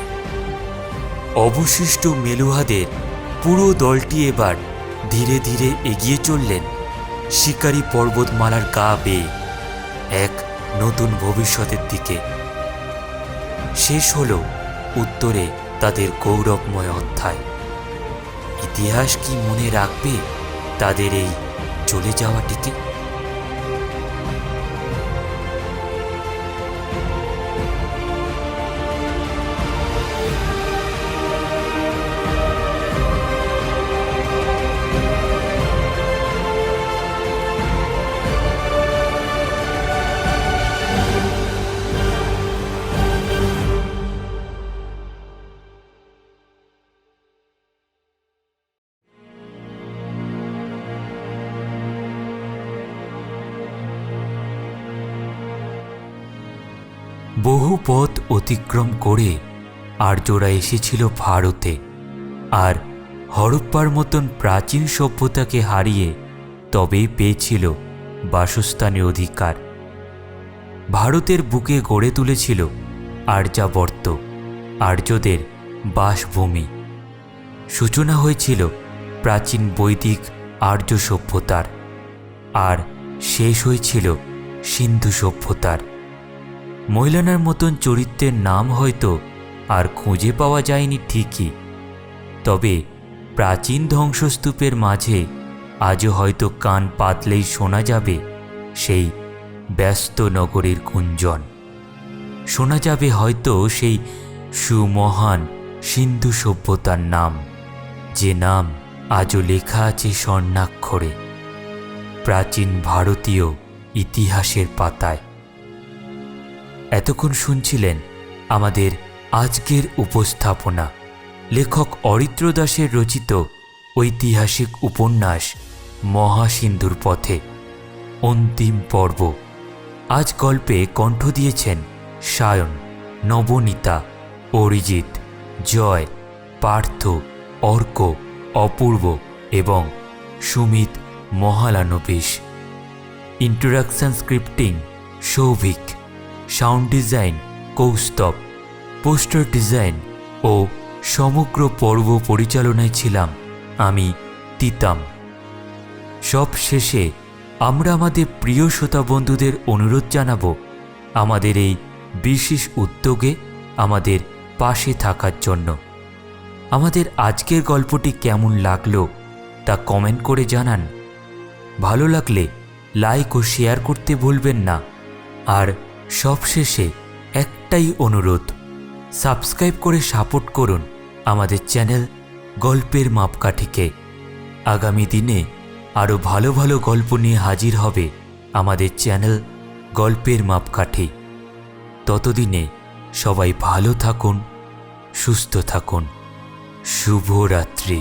[SPEAKER 1] অবশিষ্ট মেলুহাদের পুরো দলটি এবার ধীরে ধীরে এগিয়ে চললেন শিকারী পর্বতমালার গা বেয়ে এক নতুন ভবিষ্যতের দিকে। শেষ হল উত্তরে তাদের গৌরবময় অধ্যায়। ইতিহাস কি মনে রাখবে তাদের এই চলে যাওয়াটিকে? বহু পথ অতিক্রম করে আর্যরা এসেছিল ভারতে, আর হরপ্পার মতন প্রাচীন সভ্যতাকে হারিয়ে তবেই পেয়েছিল বাসস্থানের অধিকার। ভারতের বুকে গড়ে তুলেছিল আর্যাবর্ত, আর্যদের বাসভূমি। সূচনা হয়েছিল প্রাচীন বৈদিক আর্য সভ্যতার, আর শেষ হয়েছিল সিন্ধু সভ্যতার। মৌলানার মতন চরিত্রের নাম হয়তো আর খুঁজে পাওয়া যায়নি ঠিকই, তবে প্রাচীন ধ্বংসস্তূপের মাঝে আজও হয়তো কান পাতলেই শোনা যাবে সেই ব্যস্ত নগরীর গুঞ্জন। শোনা যাবে হয়তো সেই সুমহান সিন্ধু সভ্যতার নাম, যে নাম আজও লেখা আছে স্বর্ণাক্ষরে প্রাচীন ভারতীয় ইতিহাসের পাতায়। এতক্ষণ শুনছিলেন আমাদের আজকের উপস্থাপনা, লেখক অরিত্র দাসের রচিত ঐতিহাসিক উপন্যাস মহাসিন্ধুর পথে অন্তিম পর্ব। আজ গল্পে কণ্ঠ দিয়েছেন সায়ন, নবনীতা, অরিজিৎ, জয়, পার্থ, অর্ক, অপূর্ব এবং Sumit Mahalanobis. Introduction scripting Souvik, sound design Kaustav, poster design ও সমগ্র পর্ব পরিচালনায় ছিলাম আমি তিতাম। সব শেষে আমরা আমাদের প্রিয় শ্রোতা বন্ধুদের অনুরোধ জানাব আমাদের এই বিশেষ উদ্যোগে আমাদের পাশে থাকার জন্য। আমাদের আজকের গল্পটি কেমন লাগলো তা কমেন্ট করে জানান। ভালো লাগলে লাইক ও শেয়ার করতে ভুলবেন না। আর সবশেষে একটাই অনুরোধ, সাবস্ক্রাইব করে সাপোর্ট করুন আমাদের চ্যানেল গল্পের মাপকাঠিকে। আগামী দিনে আরও ভালো ভালো গল্প নিয়ে হাজির হবে আমাদের চ্যানেল গল্পের মাপকাঠি। ততদিনে সবাই ভালো থাকুন, সুস্থ থাকুন। শুভরাত্রি।